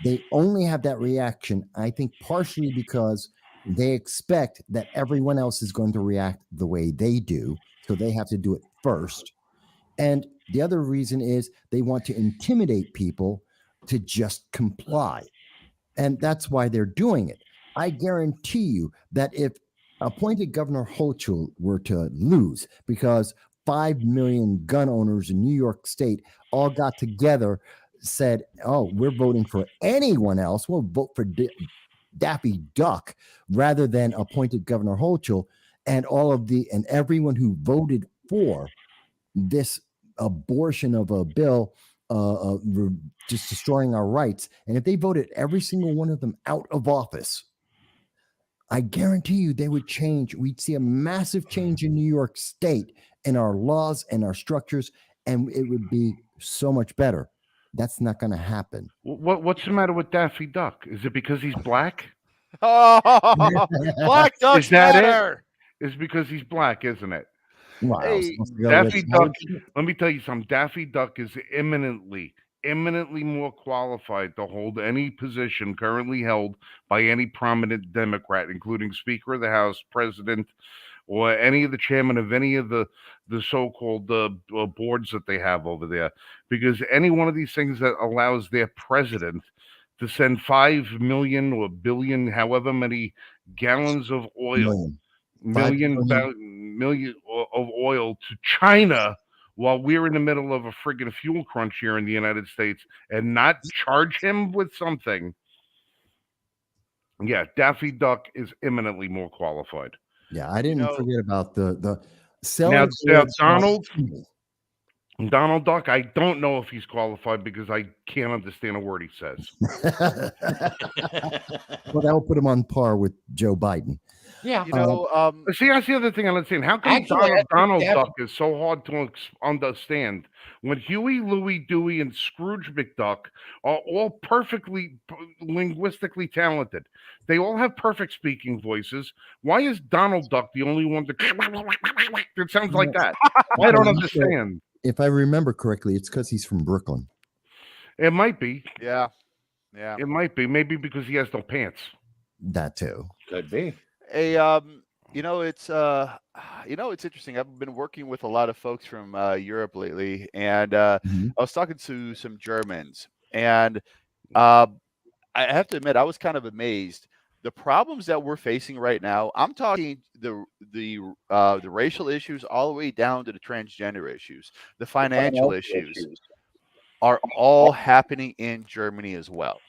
They only have that reaction, I think, partially because they expect that everyone else is going to react the way they do. So they have to do it first. And the other reason is they want to intimidate people to just comply. And that's why they're doing it. I guarantee you that if appointed Governor Hochul were to lose because 5 million gun owners in New York State all got together, said, oh, we're voting for anyone else, we'll vote for Daffy Duck rather than appointed Governor Hochul, and everyone who voted for this abortion of a bill, just destroying our rights, and if they voted every single one of them out of office, I guarantee you they would change. We'd see a massive change in New York State in our laws and our structures, and it would be so much better. That's not going to happen. What's the matter with Daffy Duck? Is it because he's black? Oh, Black Ducks matter. It's because he's black, isn't it? Wow. Hey, Daffy Duck. Let me tell you something. Daffy Duck is eminently more qualified to hold any position currently held by any prominent Democrat, including Speaker of the House, President, or any of the chairman of any of the so-called boards that they have over there. Because any one of these things that allows their president to send 5 million or billion, however many gallons of oil, million of oil to China, while we're in the middle of a friggin' fuel crunch here in the United States, and not charge him with something. Yeah, Daffy Duck is eminently more qualified. Yeah, I didn't forget about the now Donald Duck. I don't know if he's qualified because I can't understand a word he says. Well, that will put him on par with Joe Biden. Yeah. See, that's the other thing I understand. How come Donald Duck is so hard to understand when Huey, Louie, Dewey, and Scrooge McDuck are all perfectly linguistically talented? They all have perfect speaking voices. Why is Donald Duck the only one that sounds like that? I don't understand. If I remember correctly, it's because he's from Brooklyn. It might be. Yeah. It might be. Maybe because he has no pants. That too. Could be. Hey, it's interesting. I've been working with a lot of folks from Europe lately, and I was talking to some Germans, and I have to admit I was kind of amazed. The problems that we're facing right now, I'm talking the racial issues all the way down to the transgender issues, the financial issues are all happening in Germany as well.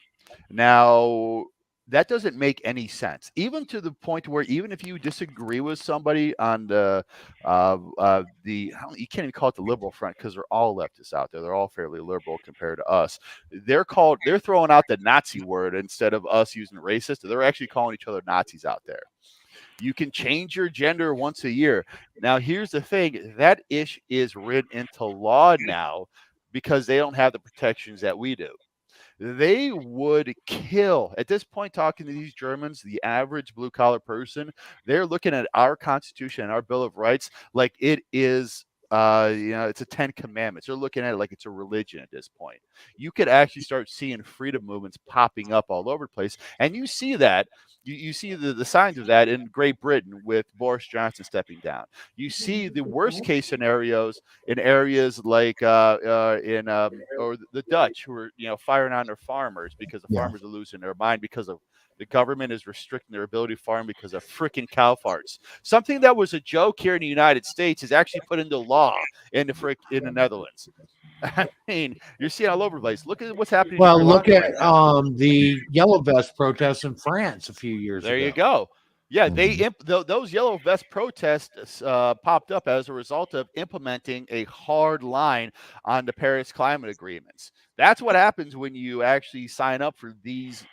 Now, that doesn't make any sense, even to the point where even if you disagree with somebody on the you can't even call it the liberal front because they're all leftists out there. They're all fairly liberal compared to us. They're throwing out the Nazi word instead of us using racist. They're actually calling each other Nazis out there. You can change your gender once a year. Now, here's the thing. That ish is written into law now because they don't have the protections that we do. They would kill at this point. Talking to these Germans, the average blue collar person, they're looking at our Constitution and our Bill of Rights like it is it's a 10 commandments. They're looking at it like it's a religion at this point. You could actually start seeing freedom movements popping up all over the place. And you see that. You see the signs of that in Great Britain with Boris Johnson stepping down. You see the worst case scenarios in areas like or the Dutch, who are firing on their farmers because the farmers are losing their mind because of the government is restricting their ability to farm because of freaking cow farts. Something that was a joke here in the United States is actually put into law in the Netherlands. I mean, you're seeing all over the place. Look at what's happening. Well, in look Ireland at right the Yellow Vest protests in France a few years there ago. you go. Yeah, those Yellow Vest protests popped up as a result of implementing a hard line on the Paris climate agreements. That's what happens when you actually sign up for these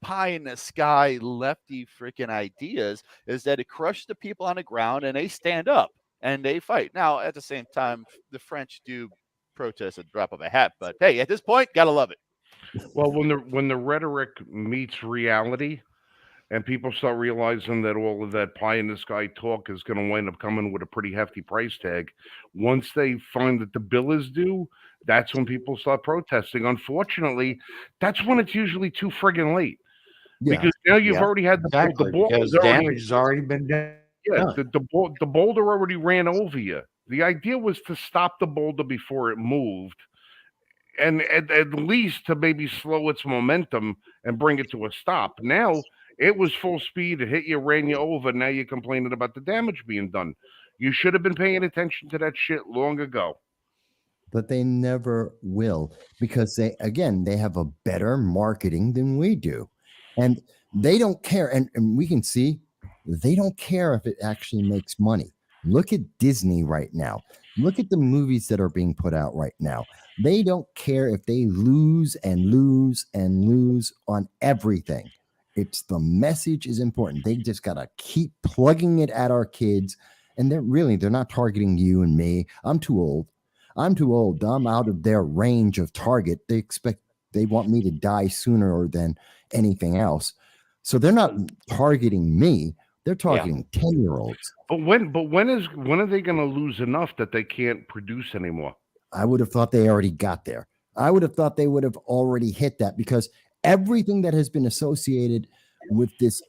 pie in the sky lefty freaking ideas, is that it crushes the people on the ground and they stand up and they fight. Now, at the same time, the French do protest at the drop of a hat, but hey, at this point, gotta love it. Well, when the rhetoric meets reality, and people start realizing that all of that pie in the sky talk is going to wind up coming with a pretty hefty price tag, once they find that the bill is due, that's when people start protesting. Unfortunately, that's when it's usually too friggin' late. Because now you've already had the ball. Because damage has already been done. Yeah, the boulder already ran over you. The idea was to stop the boulder before it moved, and at least to maybe slow its momentum and bring it to a stop. Now it was full speed. It hit you, ran you over. Now you're complaining about the damage being done. You should have been paying attention to that shit long ago. But they never will, because they have a better marketing than we do. And they don't care. And we can see they don't care if it actually makes money. Look at Disney right now. Look at the movies that are being put out right now. They don't care if they lose and lose and lose on everything. It's the message is important. They just got to keep plugging it at our kids. And they're not targeting you and me. I'm too old. I'm out of their range of target. They want me to die sooner than anything else. So they're not targeting me. They're targeting 10-year-olds. But when are they going to lose enough that they can't produce anymore? I would have thought they already got there. I would have thought they would have already hit that, because everything that has been associated with this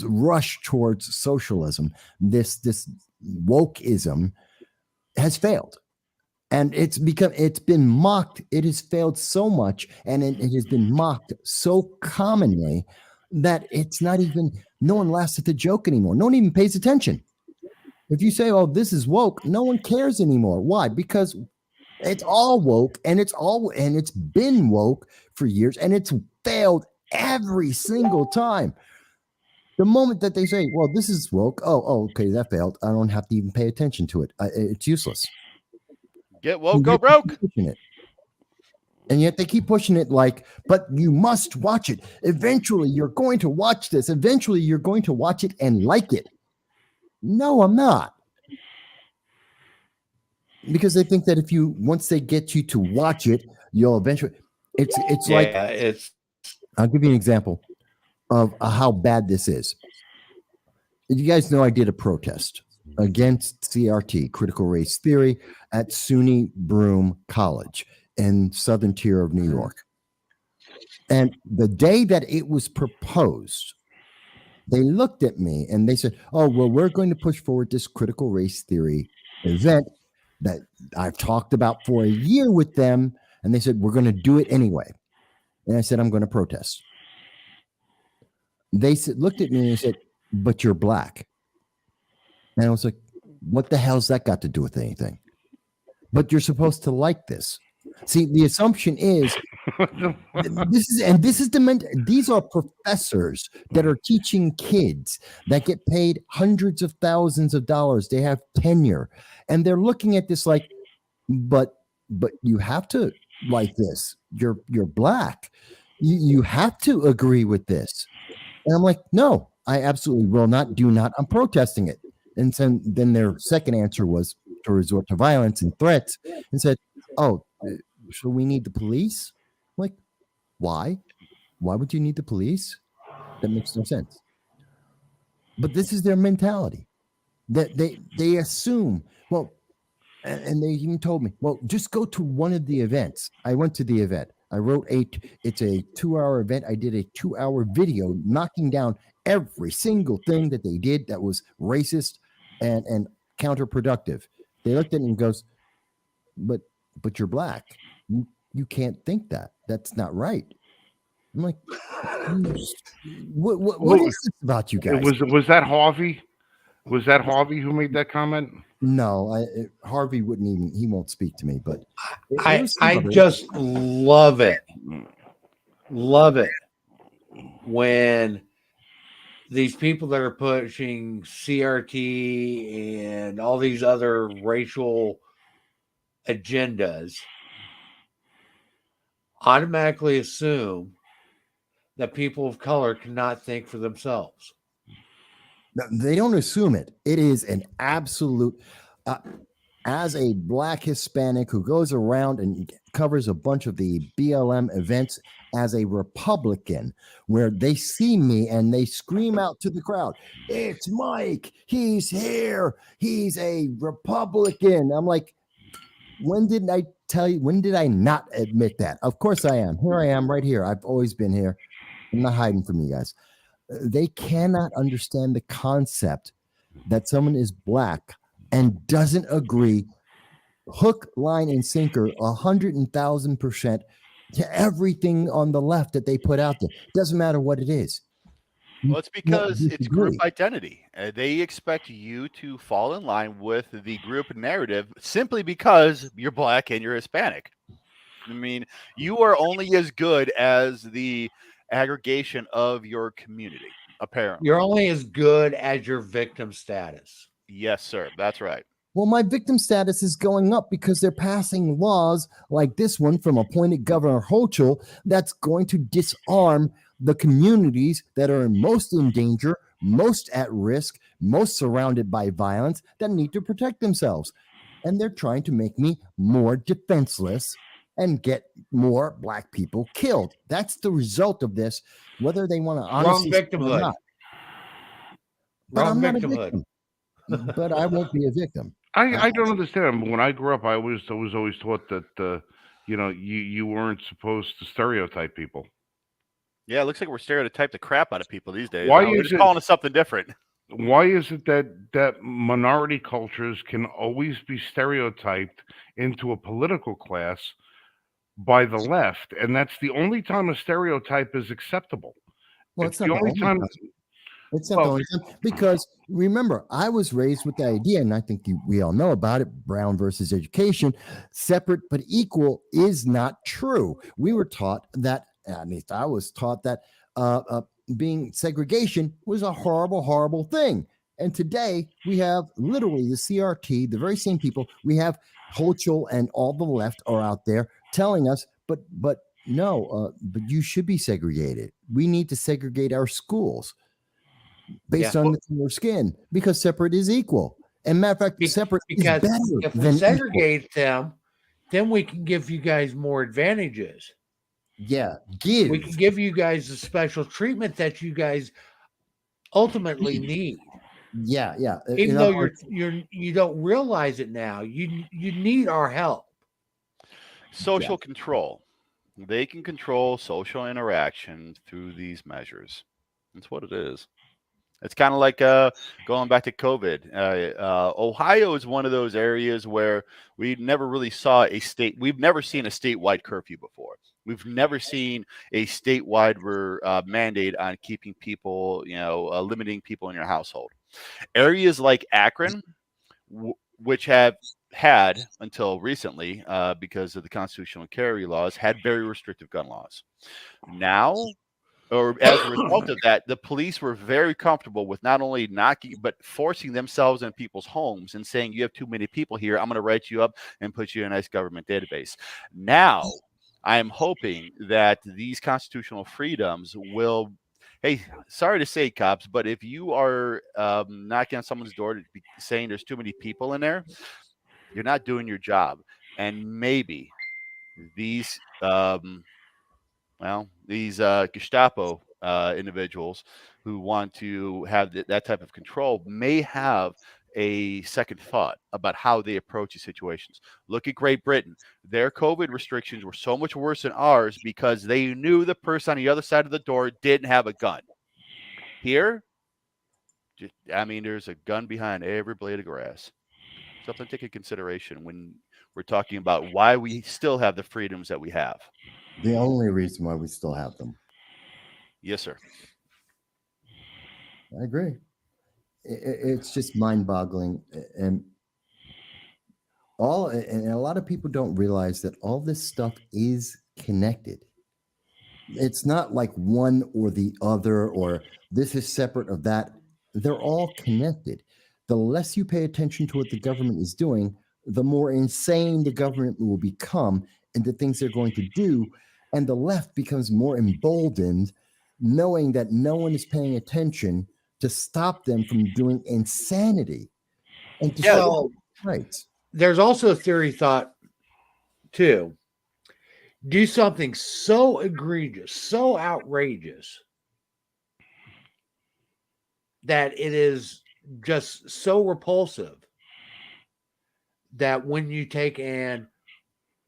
rush towards socialism, this wokeism, has failed. And it's been mocked. It has failed so much, and it has been mocked so commonly that it's not even, no one laughs at the joke anymore. No one even pays attention. If you say, oh, this is woke, no one cares anymore. Why? Because it's all woke, and it's been woke for years, and it's failed every single time. The moment that they say, well, this is woke, oh, okay, that failed, I don't have to even pay attention to it. It's useless. Get woke, go broke. And yet they keep pushing it like, but you must watch it. Eventually, you're going to watch this. Eventually, you're going to watch it and like it. No, I'm not. Because they think that once they get you to watch it, you'll eventually. I'll give you an example of how bad this is. You guys know I did a protest against CRT, critical race theory, at SUNY Broome College in southern tier of New York. And the day that it was proposed, they looked at me and they said, oh, well, we're going to push forward this critical race theory event that I've talked about for a year with them. And they said, we're going to do it anyway. And I said, I'm going to protest. They looked at me and they said, but you're black. And I was like, what the hell's that got to do with anything? But you're supposed to like this. See, the assumption is these are professors that are teaching kids that get paid hundreds of thousands of dollars. They have tenure, and they're looking at this like, but you have to like this. You're black. You have to agree with this. And I'm like, no, I absolutely will not. Do not. I'm protesting it. And then their second answer was, to resort to violence and threats, and said, "Oh, so we need the police?" I'm like, why? Why would you need the police? That makes no sense. But this is their mentality. That they assume, well, and they even told me, well, just go to one of the events. I went to the event. I wrote it's a 2-hour event. I did a 2-hour video knocking down every single thing that they did that was racist and counterproductive. They looked at me and goes, but you're black. You can't think that. That's not right. I'm like, what is this about you guys? Was that Harvey? Was that Harvey who made that comment? No, Harvey wouldn't even. He won't speak to me. But I just love it when these people that are pushing CRT and all these other racial agendas automatically assume that people of color cannot think for themselves. They don't assume it. It is an absolute. As a black Hispanic who goes around and covers a bunch of the BLM events as a Republican, where they see me and they scream out to the crowd, "It's Mike. He's here. He's a Republican." I'm like, when did I tell you? When did I not admit that? Of course I am. Here I am right here. I've always been here. I'm not hiding from you guys. They cannot understand the concept that someone is black and doesn't agree hook, line, and sinker 100,000% to everything on the left that they put out there. Doesn't matter what it is. Well, it's because it's group identity. They expect you to fall in line with the group narrative simply because you're black and you're Hispanic. I mean, you are only as good as the aggregation of your community, apparently. You're only as good as your victim status. Yes, sir. That's right. Well, my victim status is going up because they're passing laws like this one from appointed Governor Hochul that's going to disarm the communities that are most in danger, most at risk, most surrounded by violence, that need to protect themselves. And they're trying to make me more defenseless and get more black people killed. That's the result of this, whether they want to honestly Wrong victimhood. or not. But I'm not a victim. But I won't be a victim. I don't understand. When I grew up, I was always taught that you weren't supposed to stereotype people. Yeah, it looks like we're stereotyping the crap out of people these days. Why We're is just it- calling it something different? Why is it that minority cultures can always be stereotyped into a political class by the left, and that's the only time a stereotype is acceptable? Well, It's the only time. It's not the only time, because remember, I was raised with the idea, and I think we all know about it, Brown versus education, separate but equal is not true. We were taught that, at least I was taught that being segregation was a horrible, horrible thing. And today we have literally the CRT, the very same people. We have Hochul and all the left are out there telling us, but no, but you should be segregated. We need to segregate our schools based on the color skin, because separate is equal. And matter of fact, separate is better if we than segregate them, then we can give you guys more advantages. Yeah, we can give you guys the special treatment that you guys ultimately need. Yeah. Even though you don't realize it now, you need our help. Social control. They can control social interaction through these measures. That's what it is. It's kind of like going back to COVID. Ohio is one of those areas where we never really saw we've never seen a statewide curfew before. We've never seen a statewide mandate on keeping people, limiting people in your household. Areas like Akron, which have had until recently, because of the constitutional carry laws, had very restrictive gun laws. Now, or as a result of that, the police were very comfortable with not only knocking, but forcing themselves in people's homes and saying, you have too many people here, I'm going to write you up and put you in a nice government database. Now, I am hoping that these constitutional freedoms will, hey, sorry to say, cops, but if you are knocking on someone's door saying there's too many people in there, you're not doing your job. And maybe these Gestapo individuals who want to have that type of control may have a second thought about how they approach these situations. Look at Great Britain. Their COVID restrictions were so much worse than ours because they knew the person on the other side of the door didn't have a gun. Here, there's a gun behind every blade of grass. Something to take into consideration when we're talking about why we still have the freedoms that we have. The only reason why we still have them. Yes, sir. I agree. It's just mind-boggling, and a lot of people don't realize that all this stuff is connected. It's not like one or the other, or this is separate of that. They're all connected. The less you pay attention to what the government is doing, the more insane the government will become and the things they're going to do. And the left becomes more emboldened, knowing that no one is paying attention to stop them from doing insanity. And to Well, right. there's also a theory thought too. Do something so egregious, so outrageous that it is just so repulsive that when you take and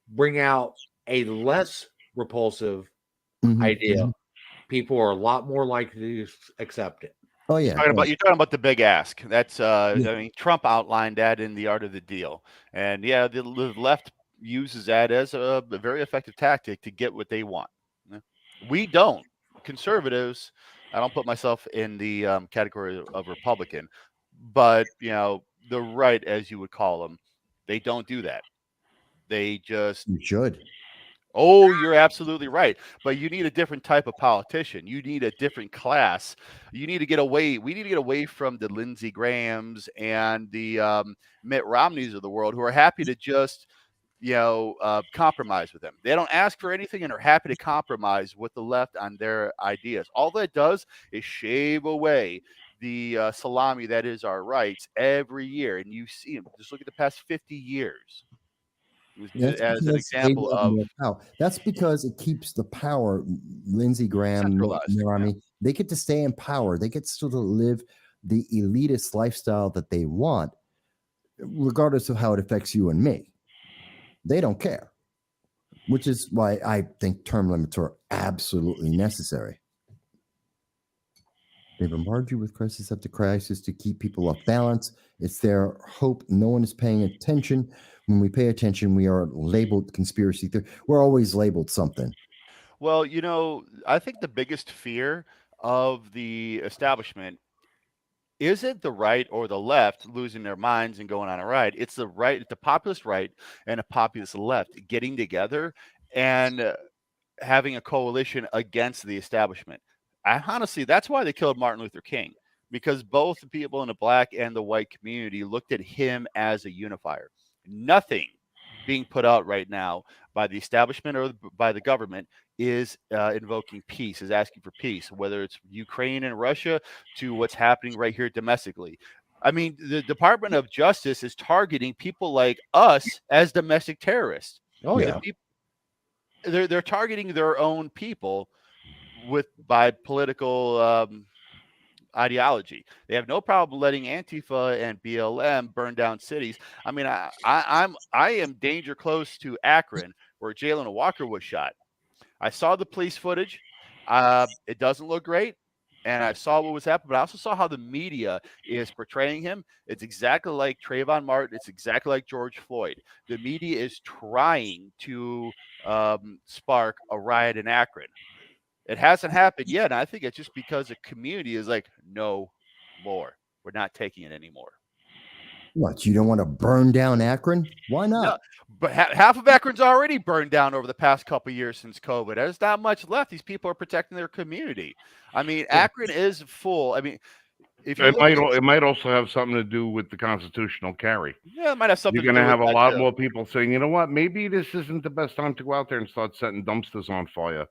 bring out a less repulsive idea, people are a lot more likely to accept it. Oh yeah, You're talking about the big ask. That's Trump outlined that in The Art of the Deal, and the left uses that as a very effective tactic to get what they want. We don't. Conservatives, I don't put myself in the category of Republican, but the right, as you would call them, they don't do that. They just you should. Oh, you're absolutely right. But you need a different type of politician. You need a different class. You need to get away. We need to get away from the Lindsey Grahams and the Mitt Romneys of the world who are happy to just, compromise with them. They don't ask for anything and are happy to compromise with the left on their ideas. All that does is shave away the salami that is our rights every year. And you see them. Just look at the past 50 years. As an example of power. That's because it keeps the power. Lindsey Graham, they get to stay in power. They get still to live the elitist lifestyle that they want, regardless of how it affects you and me. They don't care, which is why I think term limits are absolutely necessary. They bombard you with crisis after crisis to keep people off balance. It's their hope. No one is paying attention. When we pay attention, we are labeled conspiracy theory. We're always labeled something. Well, I think the biggest fear of the establishment isn't the right or the left losing their minds and going on a ride. It's the populist right and a populist left getting together and having a coalition against the establishment. Honestly, that's why they killed Martin Luther King, because both the people in the black and the white community looked at him as a unifier. Nothing being put out right now by the establishment or by the government is invoking peace, is asking for peace, whether it's Ukraine and Russia to what's happening right here domestically. I mean, the Department of Justice is targeting people like us as domestic terrorists. Oh, yeah. They're targeting their own people by political ideology. They have no problem letting Antifa and BLM burn down cities. I mean, I am danger close to Akron, where Jalen Walker was shot. I saw the police footage. It doesn't look great, and I saw what was happening. But I also saw how the media is portraying him. It's exactly like Trayvon Martin. It's exactly like George Floyd. The media is trying to spark a riot in Akron. It hasn't happened yet. And I think it's just because the community is like, no more. We're not taking it anymore. What, you don't want to burn down Akron? Why not? No, but half of Akron's already burned down over the past couple of years since COVID. There's not much left. These people are protecting their community. I mean, Akron is full. I mean, if you look at It might also have something to do with the constitutional carry. yeah, it might have something You're to going do to with have a that lot too. more people saying, you know what, maybe this isn't the best time to go out there and start setting dumpsters on fire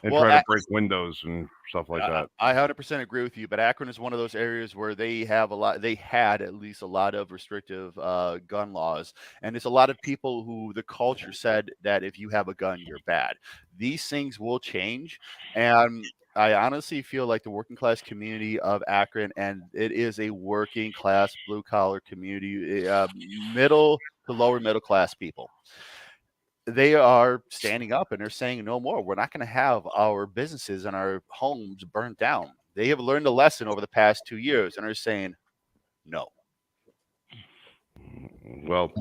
and Well, try to break windows and stuff like I that. I 100% agree with you, but Akron is one of those areas where they have a lot. They had at least a lot of restrictive gun laws, and it's a lot of people who the culture said that if you have a gun, you're bad. These things will change, and I honestly feel like the working class community of Akron, and it is a working class blue collar community, middle to lower middle class people. They are standing up and they're saying no more. We're not going to have our businesses and our homes burnt down. They have learned a lesson over the past 2 years and are saying no. Well,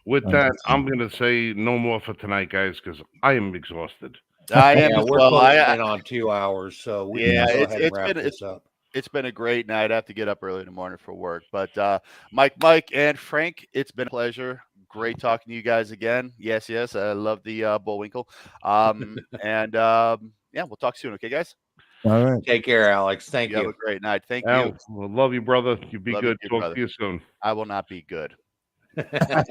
with that, I'm going to say no more for tonight, guys, because I am exhausted. I am Yeah, as we're well. closing in on 2 hours, so we can Yeah, go ahead and wrap this up. it's been a great night. I have to get up early in the morning for work. But Mike, and Frank, it's been a pleasure. Great talking to you guys again. Yes, I love the Bullwinkle. Yeah, we'll talk soon. Okay, guys. All right. Take care, Alex. Thank You have you. a great night. Thank Al, you. well, love you, brother. You be Love you good. too, Talk brother. to you soon. I will not be good. Yeah,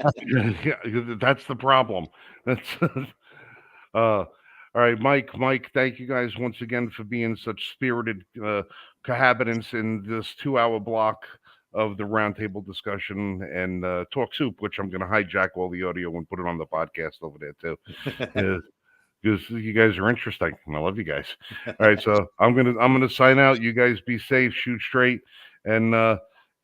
that's the problem. That's all right, Mike, thank you guys once again for being such spirited cohabitants in this 2 hour block of the roundtable discussion and talk soup, which I'm going to hijack all the audio and put it on the podcast over there too, because you guys are interesting and I love you guys. All right, so I'm gonna sign out. You guys be safe, shoot straight, and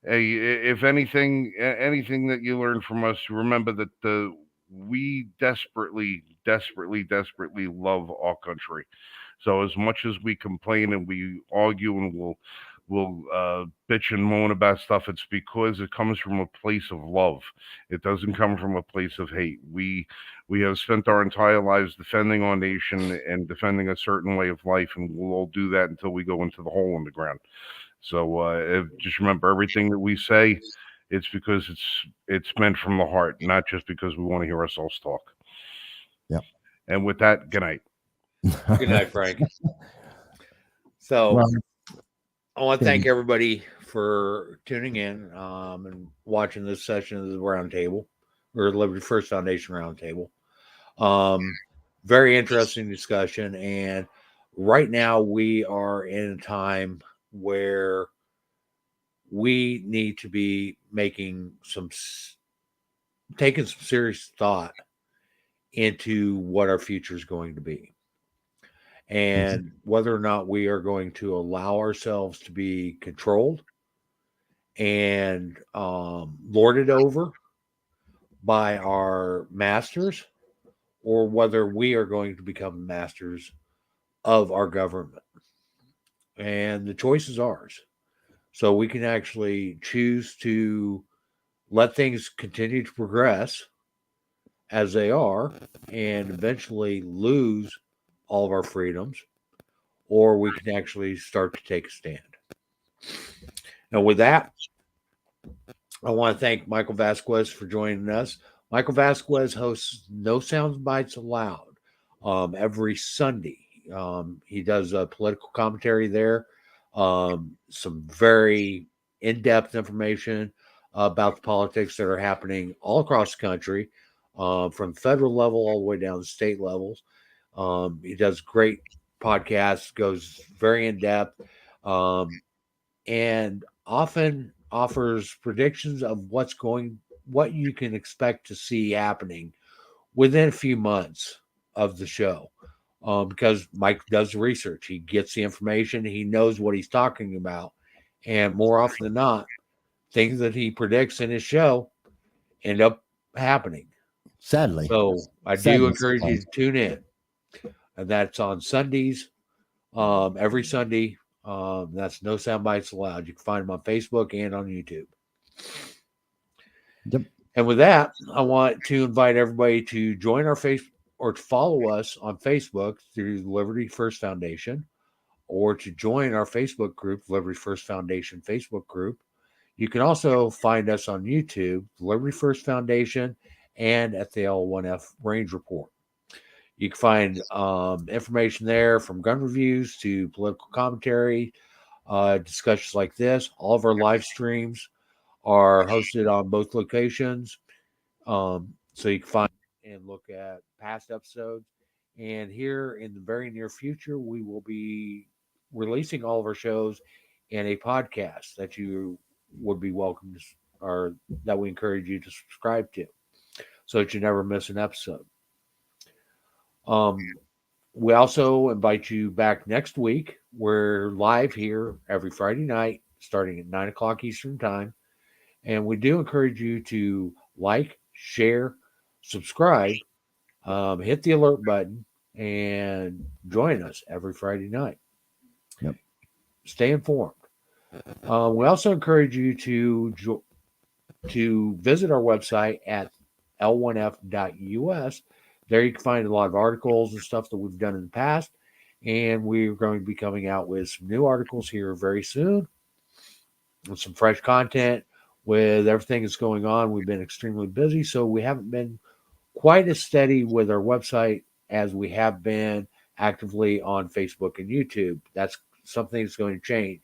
hey, if anything that you learn from us, remember that we desperately, desperately, desperately love our country. So as much as we complain and we argue and we'll bitch and moan about stuff, it's because it comes from a place of love. It doesn't come from a place of hate. We have spent our entire lives defending our nation and defending a certain way of life, and we'll all do that until we go into the hole in the ground. So just remember, everything that we say, it's because it's meant from the heart, not just because we want to hear ourselves talk. Yep. And with that, good night. Good night, Frank. So Well, I want to thank everybody for tuning in and watching this session of the Roundtable or Liberty First Foundation Roundtable. Very interesting discussion. And right now we are in a time where we need to be taking some serious thought into what our future is going to be and whether or not we are going to allow ourselves to be controlled and lorded over by our masters, or whether we are going to become masters of our government. And the choice is ours. So we can actually choose to let things continue to progress as they are and eventually lose all of our freedoms, or we can actually start to take a stand. Now, with that, I want to thank Michael Vasquez for joining us. Michael Vasquez hosts No Sound Bites Allowed every Sunday. He does political commentary there, some very in-depth information about the politics that are happening all across the country, from federal level all the way down to state levels. He does great podcasts, goes very in-depth, and often offers predictions of what you can expect to see happening within a few months of the show. Because Mike does the research, he gets the information, he knows what he's talking about, and more often than not, things that he predicts in his show end up happening. sadly. So I do encourage you to tune in, and that's on Sundays, every Sunday. That's No Sound Bites Allowed. You can find them on Facebook and on YouTube. Yep. And with that, I want to invite everybody to join our or to follow us on Facebook through the Liberty First Foundation, or to join our Facebook group, Liberty First Foundation Facebook group. You can also find us on YouTube, Liberty First Foundation, and at the L1F Range Report. You can find information there from gun reviews to political commentary, discussions like this. All of our live streams are hosted on both locations. So you can find and look at past episodes. And here in the very near future, we will be releasing all of our shows in a podcast that you would be welcome to, or that we encourage you to subscribe to, so that you never miss an episode. We also invite you back next week. We're live here every Friday night, starting at 9 o'clock Eastern Time. And we do encourage you to like, share, subscribe, hit the alert button, and join us every Friday night. Yep. Stay informed. We also encourage you to visit our website at l1f.us. There you can find a lot of articles and stuff that we've done in the past. And we're going to be coming out with some new articles here very soon, with some fresh content. With everything that's going on, we've been extremely busy, so we haven't been quite as steady with our website as we have been actively on Facebook and YouTube. That's something that's going to change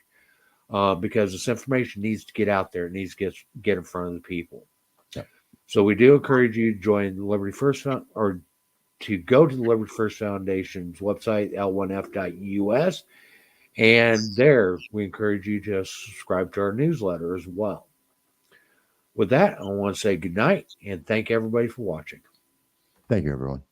because this information needs to get out there. It needs to get in front of the people. Yep. So we do encourage you to join the Liberty First or to go to the Liberty First Foundation's website, l1f.us. And there, we encourage you to subscribe to our newsletter as well. With that, I want to say good night and thank everybody for watching. Thank you, everyone.